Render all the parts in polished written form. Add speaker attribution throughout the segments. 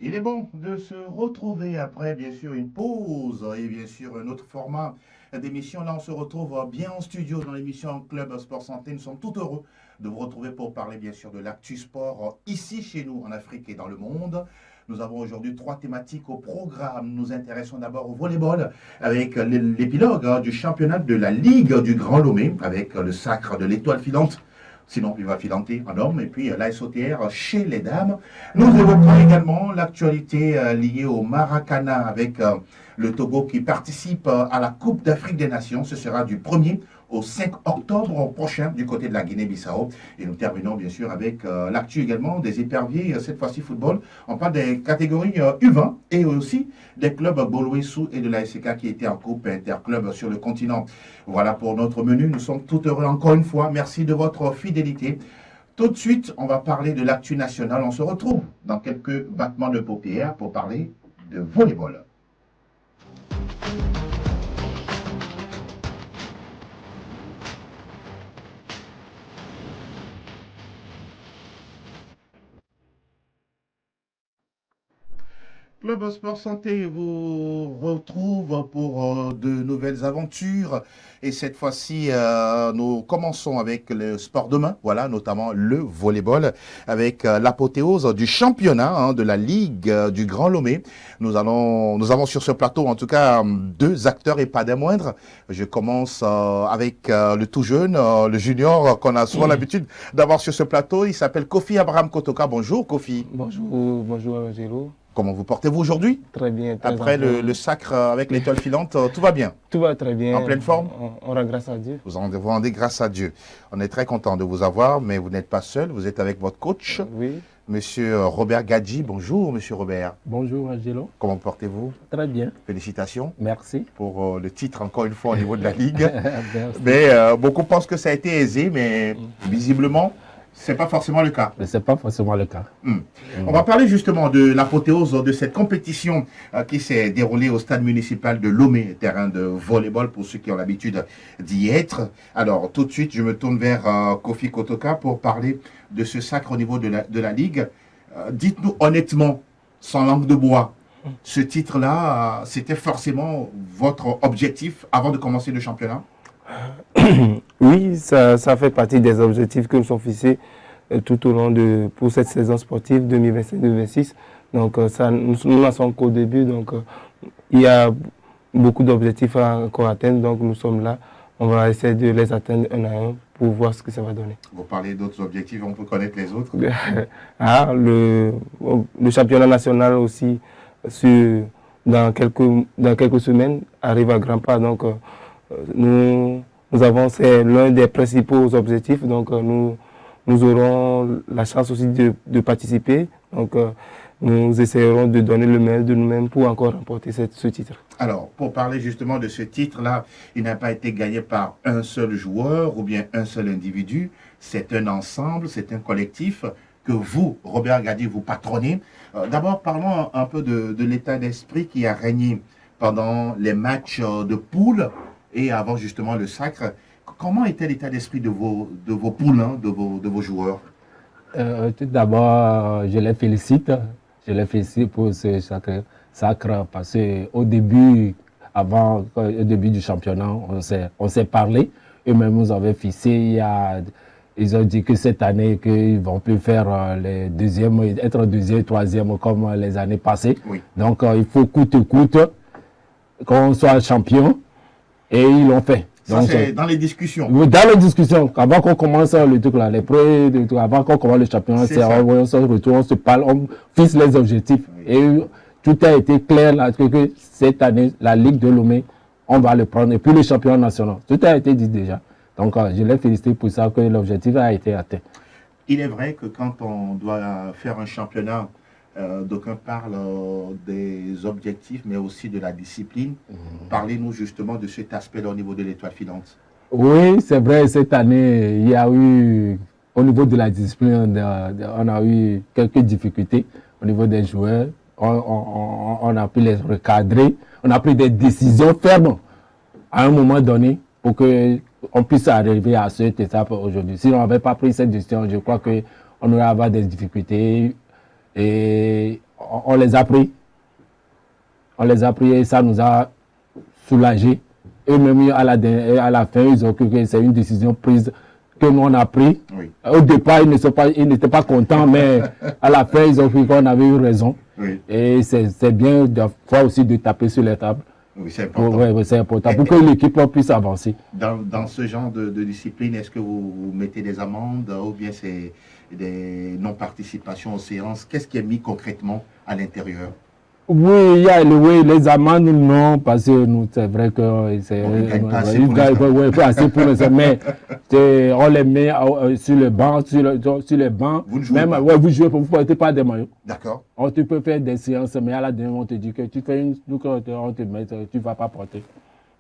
Speaker 1: Il est bon de se retrouver après, bien sûr, une pause et bien sûr un autre format d'émission. Là, on se retrouve bien en studio dans l'émission Club Sport Santé. Nous sommes tout heureux de vous retrouver pour parler, bien sûr, de l'actu sport ici, chez nous, en Afrique et dans le monde. Nous avons aujourd'hui trois thématiques au programme. Nous nous intéressons d'abord au volleyball avec l'épilogue du championnat de la Ligue du Grand Lomé avec le sacre de l'étoile filante. Sinon, il va filanter en homme. Et puis, la SOTR chez les dames. Nous évoquerons également l'actualité liée au Maracana avec le Togo qui participe à la Coupe d'Afrique des Nations. Ce sera du 1er au 5 octobre prochain du côté de la Guinée-Bissau. Et nous terminons bien sûr avec l'actu également des éperviers, cette fois-ci football. On parle des catégories U20 et aussi des clubs Bolouessou et de la SK qui étaient en Coupe Interclub sur le continent. Voilà pour notre menu. Nous sommes tout heureux encore une fois. Merci de votre fidélité. Tout de suite, on va parler de l'actu nationale. On se retrouve dans quelques battements de paupières pour parler de volleyball. Club Sport Santé vous retrouve pour de nouvelles aventures. Et cette fois-ci, nous commençons avec le sport de main, voilà, notamment le volleyball, avec l'apothéose du championnat de la Ligue du Grand Lomé. Nous avons sur ce plateau, en tout cas, deux acteurs et pas des moindres. Je commence avec le tout jeune, le junior, qu'on a souvent l'habitude d'avoir sur ce plateau. Il s'appelle Kofi Abraham Kotoka. Bonjour, Kofi.
Speaker 2: Bonjour, Angelo.
Speaker 1: Comment vous portez-vous aujourd'hui?
Speaker 2: Très bien.
Speaker 1: Après le sacre avec l'étoile filante, tout va bien?
Speaker 2: Tout va très bien.
Speaker 1: En pleine forme?
Speaker 2: On rend grâce à Dieu.
Speaker 1: Vous rendez grâce à Dieu. On est très content de vous avoir, mais vous n'êtes pas seul. Vous êtes avec votre coach,
Speaker 2: Oui.
Speaker 1: Monsieur Robert Gadji. Bonjour, Monsieur Robert.
Speaker 3: Bonjour, Angelo.
Speaker 1: Comment portez-vous?
Speaker 3: Très bien.
Speaker 1: Félicitations.
Speaker 3: Merci.
Speaker 1: Pour le titre, encore une fois, au niveau de la Ligue.
Speaker 3: Merci.
Speaker 1: Mais beaucoup pensent que ça a été aisé, mais visiblement, ce n'est pas forcément le cas.
Speaker 3: Mais ce n'est pas forcément le cas.
Speaker 1: On va parler justement de l'apothéose de cette compétition qui s'est déroulée au stade municipal de Lomé, terrain de volleyball pour ceux qui ont l'habitude d'y être. Alors tout de suite, je me tourne vers Kofi Kotoka pour parler de ce sacre au niveau de la Ligue. Dites-nous honnêtement, sans langue de bois, ce titre-là, c'était forcément votre objectif avant de commencer le championnat?
Speaker 2: Oui, ça fait partie des objectifs que nous sommes fixés tout au long pour cette saison sportive 2025-2026. Donc, nous n'en sommes qu'au début. Donc, il y a beaucoup d'objectifs à encore atteindre. Donc, nous sommes là. On va essayer de les atteindre un à un pour voir ce que ça va donner.
Speaker 1: Vous parlez d'autres objectifs, on peut connaître les autres?
Speaker 2: Le championnat national aussi, dans quelques semaines, arrive à grands pas. Donc, nous avons, c'est l'un des principaux objectifs, donc nous aurons la chance aussi de participer. Donc nous essayerons de donner le meilleur de nous-mêmes pour encore remporter ce titre.
Speaker 1: Alors, pour parler justement de ce titre-là, il n'a pas été gagné par un seul joueur ou bien un seul individu. C'est un ensemble, c'est un collectif que vous, Robert Gadji, vous patronnez. D'abord, parlons un peu de l'état d'esprit qui a régné pendant les matchs de poule et avant justement le sacre. Comment était l'état d'esprit de vos poules, de vos joueurs?
Speaker 3: Tout d'abord, je les félicite. Je les félicite pour ce sacre parce qu'au début, au début du championnat, on s'est parlé. Eux-mêmes nous avaient fixé. Ils ont dit que cette année, qu'ils ne vont plus faire les deuxièmes, être deuxième, troisième comme les années passées.
Speaker 1: Oui.
Speaker 3: Donc, il faut coûte que coûte qu'on soit champion. Et ils l'ont fait.
Speaker 1: Ça, c'est dans les discussions.
Speaker 3: Dans les discussions, avant qu'on commence le truc là, les prêts, avant qu'on commence le championnat, on se retrouve, on se parle, on fixe les objectifs. Oui. Et tout a été clair là, que cette année, la Ligue de Lomé, on va le prendre. Et puis le championnat national. Tout a été dit déjà. Donc je les félicite pour ça que l'objectif a été atteint.
Speaker 1: Il est vrai que quand on doit faire un championnat, d'aucuns parlent des objectifs, mais aussi de la discipline. Parlez-nous justement de cet aspect-là au niveau de l'étoile filante.
Speaker 3: Oui, c'est vrai, cette année, il y a eu, au niveau de la discipline, on a eu quelques difficultés au niveau des joueurs. On a pu les recadrer, on a pris des décisions fermes à un moment donné pour qu'on puisse arriver à cette étape aujourd'hui. Si on n'avait pas pris cette décision, je crois qu'on aurait avoir des difficultés. Et on les a pris. On les a pris et ça nous a soulagés. Eux-mêmes, à la fin, ils ont cru que c'est une décision prise que nous, on a prise.
Speaker 1: Oui.
Speaker 3: Au départ, ils n'étaient pas contents, mais à la fin, ils ont cru qu'on avait eu raison.
Speaker 1: Oui.
Speaker 3: Et c'est bien, des fois aussi, de taper sur les tables.
Speaker 1: Oui, c'est important.
Speaker 3: Ouais, c'est important pour que l'équipe puisse avancer.
Speaker 1: Dans ce genre de discipline, est-ce que vous mettez des amendes ou bien c'est des non-participations aux séances? Qu'est-ce qui est mis concrètement à l'intérieur?
Speaker 3: Oui, il y a les amendes, non, parce que nous, c'est vrai que c'est assez pour nous, mais on les met sur le banc, sur les bancs.
Speaker 1: Vous ne jouez pas?
Speaker 3: Ouais, vous jouez, vous ne portez pas des maillots.
Speaker 1: D'accord.
Speaker 3: Tu peux faire des séances, mais à la dernière, on te dit que tu fais on te met, tu ne vas pas porter.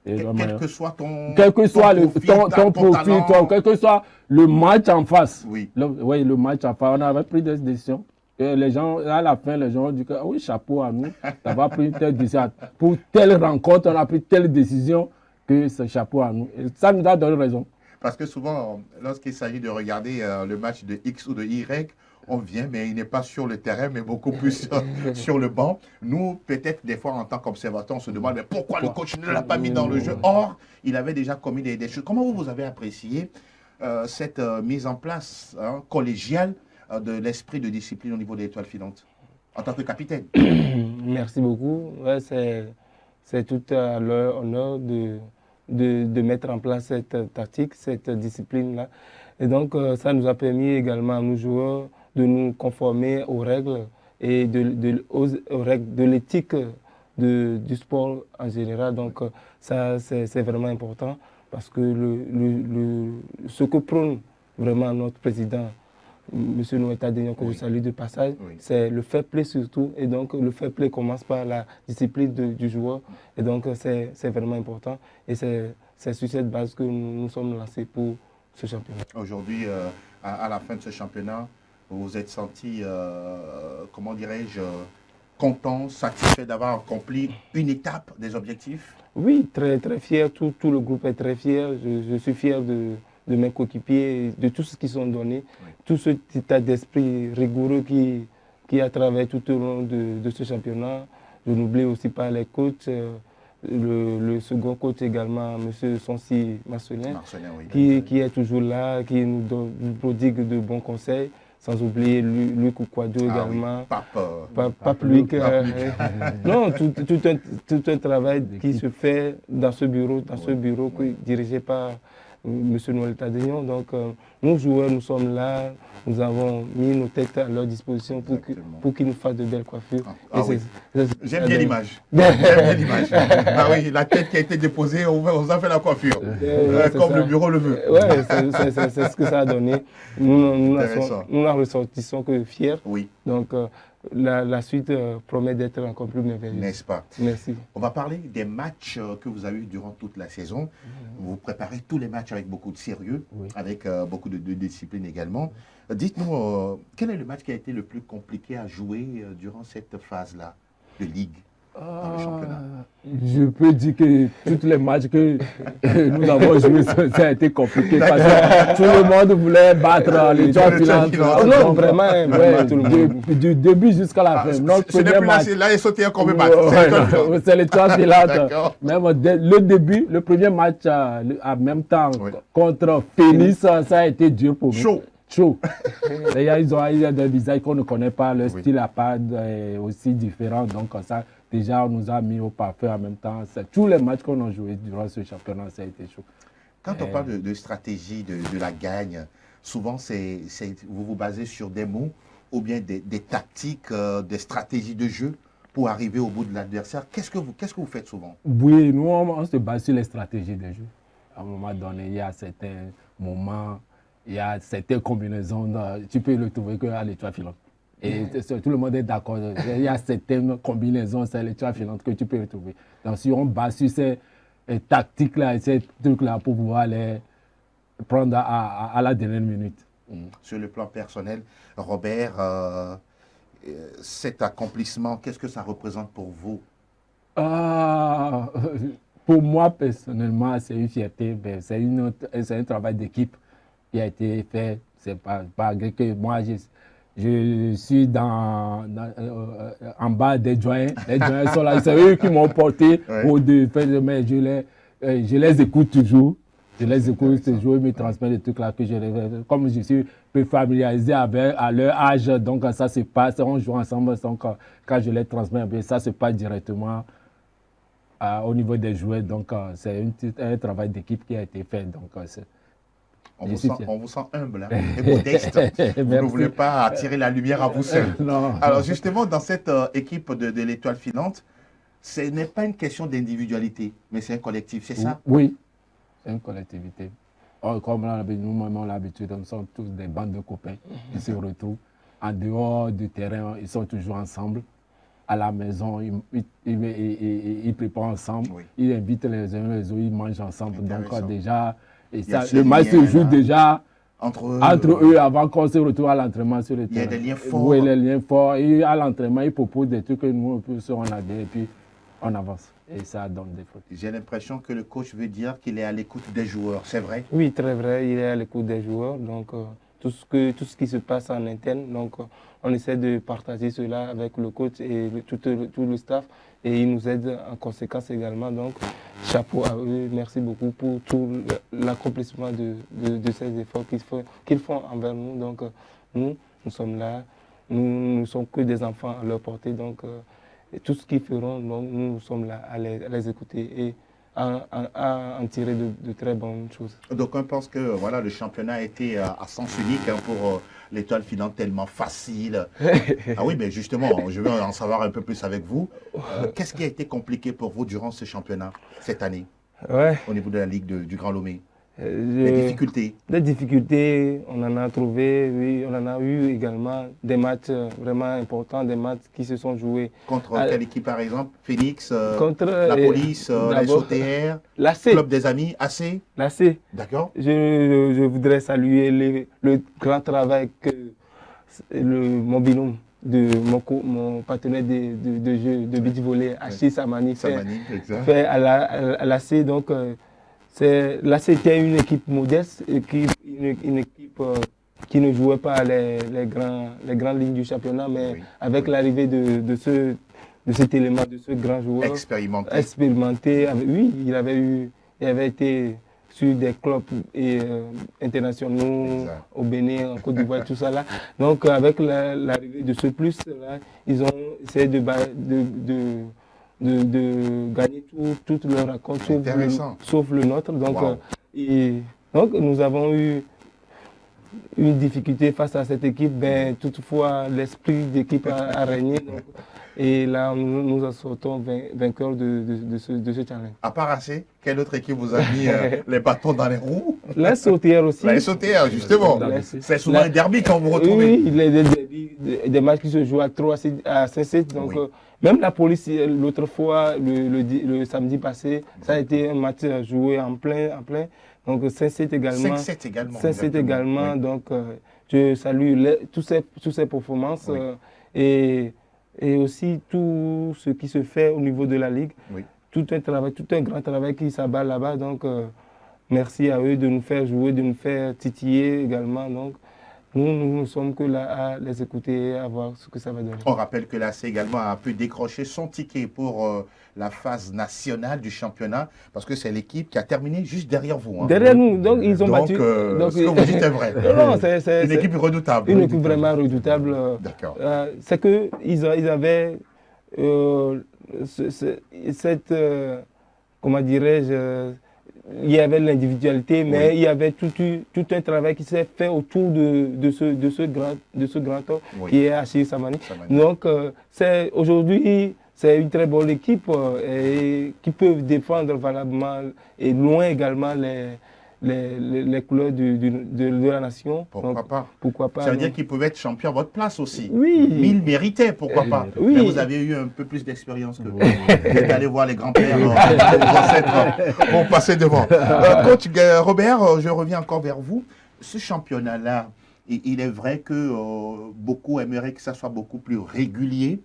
Speaker 1: Quel que soit ton
Speaker 3: profil, quel que soit le match en face.
Speaker 1: Oui.
Speaker 3: Le match en face, on avait pris des décisions. Et les gens, à la fin, les gens ont dit que oui, chapeau à nous, tu n'as pris une telle décision. Pour telle rencontre, on a pris telle décision que c'est chapeau à nous. Et ça nous a donné raison.
Speaker 1: Parce que souvent, lorsqu'il s'agit de regarder le match de X ou de Y, on vient, mais il n'est pas sur le terrain, mais beaucoup plus sur le banc. Nous, peut-être des fois, en tant qu'observateurs, on se demande mais pourquoi le coach ne l'a pas mis dans le jeu. Or, il avait déjà commis des choses. Comment vous avez apprécié cette mise en place collégiale de l'esprit de discipline au niveau de l'Étoile filante, en tant que capitaine?
Speaker 2: Merci beaucoup. Ouais, c'est tout à leur honneur de mettre en place cette tactique, cette discipline-là. Et donc, ça nous a permis également à nous joueurs de nous conformer aux règles et aux règles de l'éthique du sport en général. Donc, ça, c'est vraiment important parce que ce que prône vraiment notre président, M. Noël Tadénion, que je salue de passage, c'est le fair play surtout. Et donc, le fair play commence par la discipline du joueur. Et donc, c'est vraiment important. Et c'est sur cette base que nous sommes lancés pour ce championnat.
Speaker 1: Aujourd'hui, à la fin de ce championnat, vous vous êtes senti, comment dirais-je, content, satisfait d'avoir accompli une étape des objectifs?
Speaker 2: Oui, très, très fier. Tout le groupe est très fier. Je suis fier de mes coéquipiers, de tout ce qu'ils ont donné, tout cet état d'esprit rigoureux qui a travaillé tout au long de ce championnat. Je n'oublie aussi pas les coachs, le second coach également, M. Sonsi Marcelin, qui est toujours là, qui nous prodigue de bons conseils, sans oublier Luc Kouadio également.
Speaker 1: Oui,
Speaker 2: Pape Luc. Non, tout un travail qui se fait dans ce bureau, dirigé par M. Noël Tadénion. Donc, nous joueurs, nous sommes là, nous avons mis nos têtes à leur disposition pour qu'ils nous fassent de belles coiffures.
Speaker 1: J'aime bien l'image. Ah oui, la tête qui a été déposée, on a fait la coiffure, comme le bureau le veut.
Speaker 2: Oui, c'est ce que ça a donné. Nous n'en ressortissons que fiers.
Speaker 1: Oui.
Speaker 2: Donc, la suite promet d'être encore plus merveilleuse.
Speaker 1: N'est-ce pas?
Speaker 2: Merci.
Speaker 1: On va parler des matchs que vous avez eu durant toute la saison. Vous préparez tous les matchs avec beaucoup de sérieux, avec beaucoup de discipline également. Dites-nous, quel est le match qui a été le plus compliqué à jouer durant cette phase-là de Ligue dans le championnat?
Speaker 3: Je peux dire que tous les matchs que nous avons joués, ça a été compliqué parce que tout le monde voulait battre l'Étoile filante.
Speaker 2: Non, vraiment, tout le monde.
Speaker 3: Du début jusqu'à la fin.
Speaker 1: Ce n'est plus là, là, ils sont qu'on veut battre.
Speaker 3: C'est l'Étoile filante. Même le début, le premier match en même temps contre Phoenix, ça a été dur pour nous. Chaud. D'ailleurs, ils ont des visages qu'on ne connaît pas, le style à part est aussi différent. Donc, ça, déjà, on nous a mis au parfait en même temps. Tous les matchs qu'on a joués durant ce championnat, ça a été chaud.
Speaker 1: Quand on parle de stratégie, de la gagne, souvent, vous vous basez sur des mots ou bien des tactiques, des stratégies de jeu pour arriver au bout de l'adversaire. Qu'est-ce que vous faites souvent?
Speaker 3: Oui, nous, on se base sur les stratégies de jeu. À un moment donné, il y a certains moments, il y a certaines combinaisons, tu peux le trouver qu'à l'Étoile filante. Et tout le monde est d'accord. Il y a certaines combinaisons, c'est l'Étoile filante que tu peux retrouver. Donc, si on base sur ces tactiques-là et ces trucs-là pour pouvoir les prendre à la dernière minute.
Speaker 1: Sur le plan personnel, Robert, cet accomplissement, qu'est-ce que ça représente pour vous?
Speaker 3: Pour moi, personnellement, c'est une fierté. C'est un travail d'équipe qui a été fait. C'est pas que moi, Je suis en bas des doyens. Les doyens sont là. C'est eux qui m'ont porté au début, mais je les écoute toujours. Je les écoute toujours, ils me transmettent des trucs là que je rêve. Comme je suis peu familiarisé avec à leur âge, donc ça se passe, on joue ensemble. Donc quand je les transmets, ça se passe directement au niveau des jouets. Donc c'est un travail d'équipe qui a été fait. Donc,
Speaker 1: on vous sent humble et modeste. Vous ne voulez pas attirer la lumière à vous seul.
Speaker 3: Non.
Speaker 1: Alors justement, dans cette équipe de l'Étoile filante, ce n'est pas une question d'individualité, mais c'est un collectif, c'est ça?
Speaker 3: Oui, c'est une collectivité. Comme nous-mêmes on l'habitude, nous sommes tous des bandes de copains qui se retrouvent. En dehors du terrain, ils sont toujours ensemble. À la maison, ils préparent ensemble. Oui. Ils invitent les uns les autres, ils mangent ensemble. Donc déjà, le match se joue déjà entre eux avant qu'on se retrouve à l'entraînement sur le terrain.
Speaker 1: Il y a des liens forts.
Speaker 3: Oui, les liens forts. Et à l'entraînement, ils proposent des trucs que nous, on a dit, et puis on avance. Et ça donne des fruits.
Speaker 1: J'ai l'impression que le coach veut dire qu'il est à l'écoute des joueurs, c'est vrai?
Speaker 2: Oui, très vrai, il est à l'écoute des joueurs. Donc, tout ce qui se passe en interne, donc, on essaie de partager cela avec le coach et tout le staff. Et ils nous aident en conséquence également. Donc, chapeau à eux. Merci beaucoup pour tout l'accomplissement de ces efforts qu'ils font envers nous. Donc, nous sommes là. Nous ne sommes que des enfants à leur portée. Donc, et tout ce qu'ils feront, donc, nous sommes là à les écouter et à en tirer de très bonnes choses.
Speaker 1: Donc on pense que voilà, le championnat a été à sens unique pour l'Étoile filante, tellement facile. Ah oui, mais justement, je veux en savoir un peu plus avec vous. Qu'est-ce qui a été compliqué pour vous durant ce championnat, cette année, au niveau de la Ligue du Grand Lomé? Les difficultés.
Speaker 2: Les difficultés, on en a trouvé, oui, on en a eu également des matchs vraiment importants, des matchs qui se sont joués.
Speaker 1: Contre quelle équipe par exemple? Phoenix, contre la police, la SOTR, Club des Amis, AC?
Speaker 2: L'AC.
Speaker 1: D'accord.
Speaker 2: Je voudrais saluer le grand travail que mon binôme, mon partenaire de jeu de beach volley, Achille Samani, fait à l'AC. Donc, là, c'était une équipe modeste, une équipe qui ne jouait pas les grandes lignes du championnat, mais avec l'arrivée de cet élément, de ce grand joueur expérimenté. Oui, il avait été sur des clubs internationaux au Bénin, en Côte d'Ivoire, tout ça là. Donc, avec l'arrivée de ce plus, là, ils ont essayé de gagner toute leur rencontre, sauf le nôtre. Donc, donc, nous avons eu une difficulté face à cette équipe, mais toutefois, l'esprit d'équipe a régné. Donc, et là, nous en sortons vainqueurs de ce challenge.
Speaker 1: À part AC, quelle autre équipe vous a mis les bâtons dans les roues?
Speaker 2: La SOTR aussi.
Speaker 1: La SOTR, justement. C'est souvent un derby quand vous retrouvez.
Speaker 2: Oui, il y a des matchs qui se jouent à 3 à 5-7. Donc, même la police, l'autre fois, le samedi passé, ça a été un match joué en plein. Donc 5-7 également.
Speaker 1: 5-7 également.
Speaker 2: 5-7 également. Donc je salue toutes ces performances et aussi tout ce qui se fait au niveau de la Ligue. Tout un grand travail qui s'abat là-bas. Donc merci à eux de nous faire jouer, de nous faire titiller également. Donc, nous ne sommes que là à les écouter et à voir ce que ça va donner.
Speaker 1: On rappelle que l'AC également a pu décrocher son ticket pour la phase nationale du championnat, parce que c'est l'équipe qui a terminé juste derrière vous.
Speaker 2: Derrière nous, donc ils ont battu.
Speaker 1: Donc ce que vous dites est vrai.
Speaker 2: Non, c'est
Speaker 1: une équipe redoutable.
Speaker 2: Une équipe vraiment redoutable.
Speaker 1: D'accord.
Speaker 2: C'est qu'ils avaient cette, comment dirais-je, il y avait l'individualité, mais il y avait tout un travail qui s'est fait autour de ce grand homme qui est Achille Samani. Donc, aujourd'hui, c'est une très bonne équipe et qui peut défendre valablement et loin également les couleurs de la nation.
Speaker 1: Pourquoi pas? Ça veut dire qu'ils pouvaient être champions à votre place aussi.
Speaker 2: Oui.
Speaker 1: Mais ils méritaient, pourquoi pas?
Speaker 2: Oui.
Speaker 1: Mais vous avez eu un peu plus d'expérience que vous. Vous êtes allé voir les grands-pères, pour passer devant. Coach Robert, je reviens encore vers vous. Ce championnat-là, il est vrai que beaucoup aimeraient que ça soit beaucoup plus régulier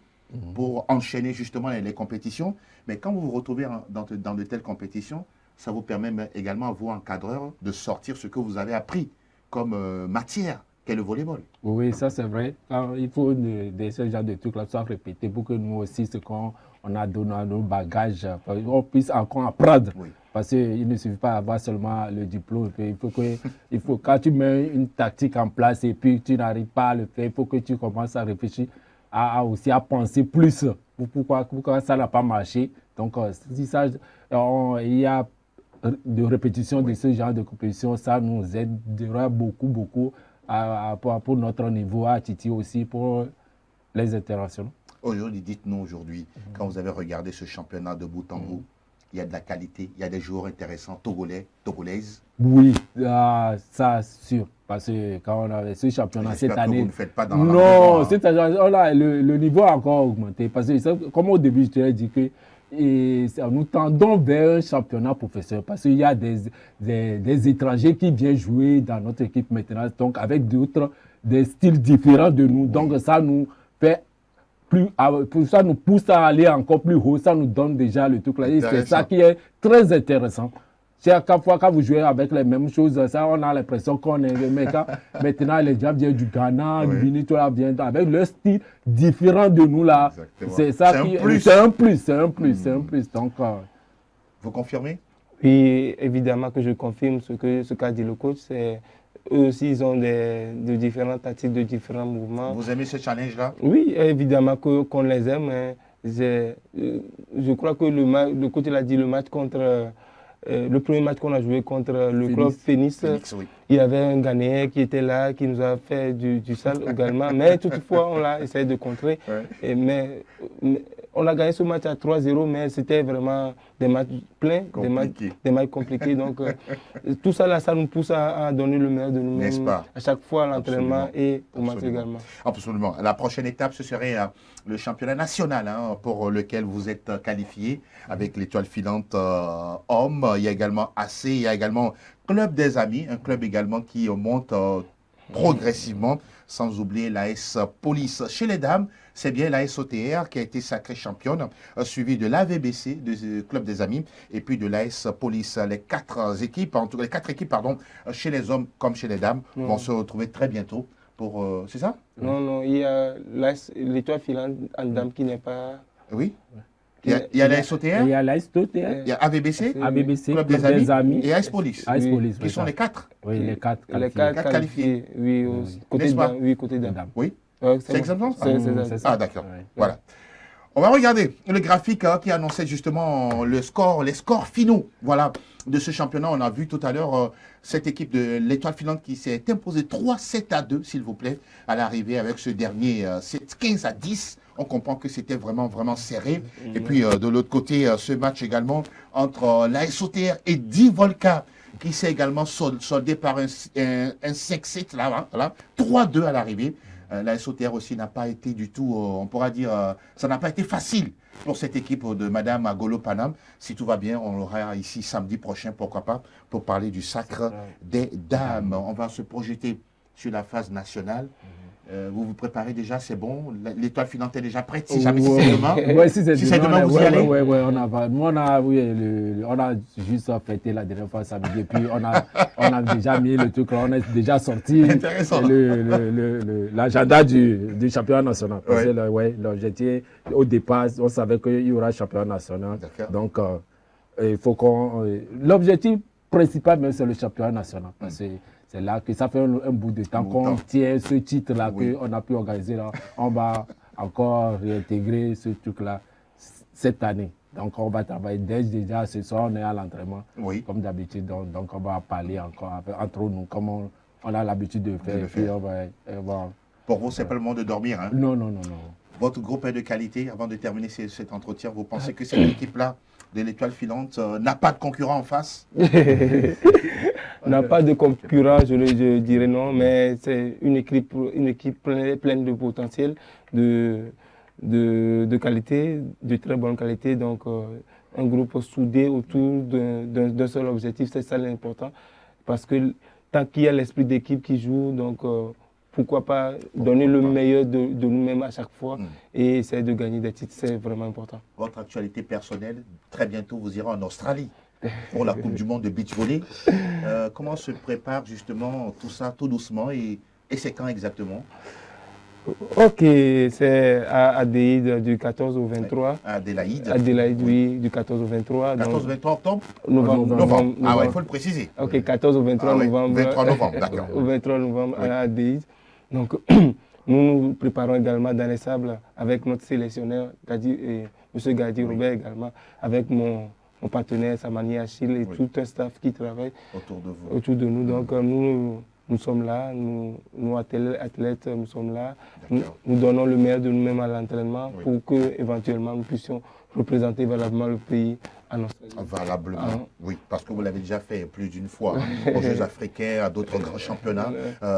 Speaker 1: pour enchaîner justement les compétitions. Mais quand vous vous retrouvez dans de telles compétitions, ça vous permet également à vous, encadreurs, de sortir ce que vous avez appris comme matière qu'est le volleyball.
Speaker 3: Oui, ça c'est vrai. Alors, il faut ce genre de trucs-là soient répétés pour que nous aussi, ce qu'on a dans nos bagages, on puisse encore apprendre.
Speaker 1: Oui.
Speaker 3: Parce qu'il ne suffit pas d'avoir seulement le diplôme. Quand tu mets une tactique en place et puis tu n'arrives pas à le faire, il faut que tu commences à réfléchir, aussi à penser plus. Pourquoi ça n'a pas marché. Donc, si ça, il y a de répétition de ce genre de compétition, ça nous aidera beaucoup pour notre niveau à Titi aussi, pour les internationaux.
Speaker 1: Aujourd'hui, dites-nous aujourd'hui, quand vous avez regardé ce championnat de bout en bout, il y a de la qualité, il y a des joueurs intéressants, togolais, togolaises.
Speaker 3: Oui, ça sûr. Parce que quand on avait ce championnat cette année.
Speaker 1: Que vous ne faites pas dans
Speaker 3: non, cette année, le niveau a encore augmenté. Parce que, comme au début, je te l'ai dit que nous tendons vers un championnat professionnel. Parce qu'il y a des étrangers qui viennent jouer dans notre équipe maintenant, donc avec des styles différents de nous. Donc ça nous fait ça nous pousse à aller encore plus haut, ça nous donne déjà le truc là. C'est ça qui est très intéressant. Chaque fois quand vous jouez avec les mêmes choses, ça on a l'impression qu'on est maintenant les gens viennent du Ghana, du Bénin, tout là viennent avec leur style différent de nous là. C'est ça qui c'est un plus. Donc
Speaker 1: vous confirmez?
Speaker 2: Oui, évidemment que je confirme ce qu'a dit le coach. C'est eux aussi, ils ont de différentes tactiques, de différents mouvements.
Speaker 1: Vous aimez ce challenge-là?
Speaker 2: Oui, évidemment qu'on les aime. Hein. Je crois que le coach l'a dit, le match contre... le premier match qu'on a joué contre le club Phoenix,
Speaker 1: oui.
Speaker 2: Il y avait un Ghanéen qui était là, qui nous a fait du sale également. Mais toutefois, on l'a essayé de contrer. Ouais. Mais on a gagné ce match à 3-0, mais c'était vraiment des matchs pleins, des matchs compliqués. Donc, tout ça, là, ça nous pousse à donner le meilleur de nous-mêmes à chaque fois à l'entraînement et au match également.
Speaker 1: Absolument. La prochaine étape, ce serait le championnat national pour lequel vous êtes qualifié avec l'étoile filante homme. Il y a également AC, il y a également Club des Amis, un club également qui monte progressivement, sans oublier l'AS Police. Chez les dames, c'est bien l'AS OTR qui a été sacrée championne, suivi de l'AVBC, du Club des Amis, et puis de l'AS Police. Les quatre équipes, chez les hommes comme chez les dames, vont se retrouver très bientôt. C'est ça?
Speaker 2: Non, il y a l'étoile filante en dames qui n'est pas...
Speaker 1: Oui. Il y a l'AS OTR,
Speaker 3: il y a l'AS OTR,
Speaker 1: il y a AVBC,
Speaker 3: Club des Amis
Speaker 1: et AS Police, qui sont les quatre.
Speaker 3: Oui, les quatre
Speaker 1: qualifiés.
Speaker 2: Oui, côté dames.
Speaker 1: Oui, c'est exactement ça. Ah, d'accord.
Speaker 2: Oui.
Speaker 1: Voilà. On va regarder le graphique qui annonçait justement les scores finaux de ce championnat. On a vu tout à l'heure cette équipe de l'étoile filante qui s'est imposée 3-7-2, s'il vous plaît, à l'arrivée avec ce dernier 15-10. On comprend que c'était vraiment serré. Et puis, de l'autre côté, ce match également entre l'AS OTR et Divolca, qui s'est également soldé par un 5-7, là, 3-2 à l'arrivée. L'AS OTR aussi n'a pas été du tout, on pourra dire, ça n'a pas été facile pour cette équipe de Madame Agolo Panam. Si tout va bien, on l'aura ici samedi prochain, pourquoi pas, pour parler du sacre des dames. On va se projeter sur la phase nationale. Vous vous préparez déjà, c'est bon? L'étoile filante est déjà prête si jamais c'est demain?
Speaker 3: Oui, si c'est
Speaker 1: demain, vous y allez?
Speaker 3: Oui, on a juste fêté la dernière fois samedi, et puis on a déjà mis le truc, on a déjà sorti l'agenda du championnat national. Parce que l'objectif, au départ, on savait qu'il y aura championnat national. Donc, il faut l'objectif principal, même, c'est le championnat national. Parce que c'est là que ça fait un bout de temps qu'on tient ce titre-là, qu'on a pu organiser. Là. On va encore réintégrer ce truc-là cette année. Donc, on va travailler déjà ce soir, on est à l'entraînement, comme d'habitude. Donc, on va parler encore entre nous, comme on a l'habitude de faire. Et puis
Speaker 1: pour vous, c'est pas le moment de dormir, hein?
Speaker 3: Non.
Speaker 1: Votre groupe est de qualité. Avant de terminer cet entretien, vous pensez que cette équipe-là, de l'étoile filante, n'a pas de concurrent en face?
Speaker 2: N'a pas de concurrent, je dirais non, mais c'est une équipe pleine de potentiel, de qualité, de très bonne qualité. Donc, un groupe soudé autour d'un seul objectif, c'est ça l'important. Parce que tant qu'il y a l'esprit d'équipe qui joue, donc pourquoi pas donner le meilleur de nous-mêmes à chaque fois et essayer de gagner des titres, c'est vraiment important.
Speaker 1: Votre actualité personnelle, très bientôt vous irez en Australie pour la Coupe du Monde de beach volley. Comment se prépare justement tout ça tout doucement et Et c'est quand exactement?
Speaker 2: Ok, c'est à Adélaïde du 14 au 23.
Speaker 1: Adélaïde.
Speaker 2: Adélaïde, oui, du 14 au 23.
Speaker 1: 14-23 octobre?
Speaker 2: Novembre.
Speaker 1: Ah ouais, il faut le préciser.
Speaker 2: Ok, 14 au 23 novembre.
Speaker 1: 23 novembre, d'accord.
Speaker 2: Au 23 novembre
Speaker 1: Oui.
Speaker 2: à Adélaïde. Donc, nous nous préparons également dans les sables avec notre sélectionneur, M. Gadi Robert également, avec mon partenaire Samani Achille et tout un staff qui travaille autour de nous. Donc, nous sommes là, nous athlètes, nous sommes là. Nous donnons le meilleur de nous-mêmes à l'entraînement pour que éventuellement nous puissions représenter valablement le pays en Australie.
Speaker 1: Valablement, oui, parce que vous l'avez déjà fait plus d'une fois aux Jeux africains, à d'autres grands championnats,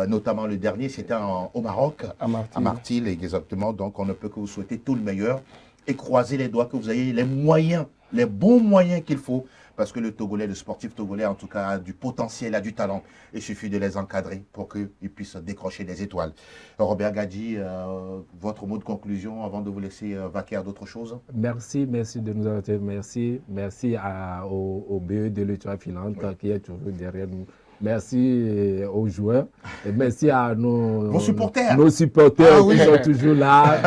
Speaker 1: notamment le dernier, c'était au Maroc, à Martil, exactement. Donc on ne peut que vous souhaiter tout le meilleur et croiser les doigts que vous ayez les moyens, les bons moyens qu'il faut. Parce que le sportif togolais, en tout cas, a du potentiel, a du talent. Il suffit de les encadrer pour qu'ils puissent décrocher des étoiles. Robert Gadi, votre mot de conclusion avant de vous laisser vaquer à d'autres choses?
Speaker 3: Merci de nous avoir été. Merci au BE de l'Étoile filante qui est toujours derrière nous. Merci aux joueurs. Et merci à nos supporters, qui sont toujours là,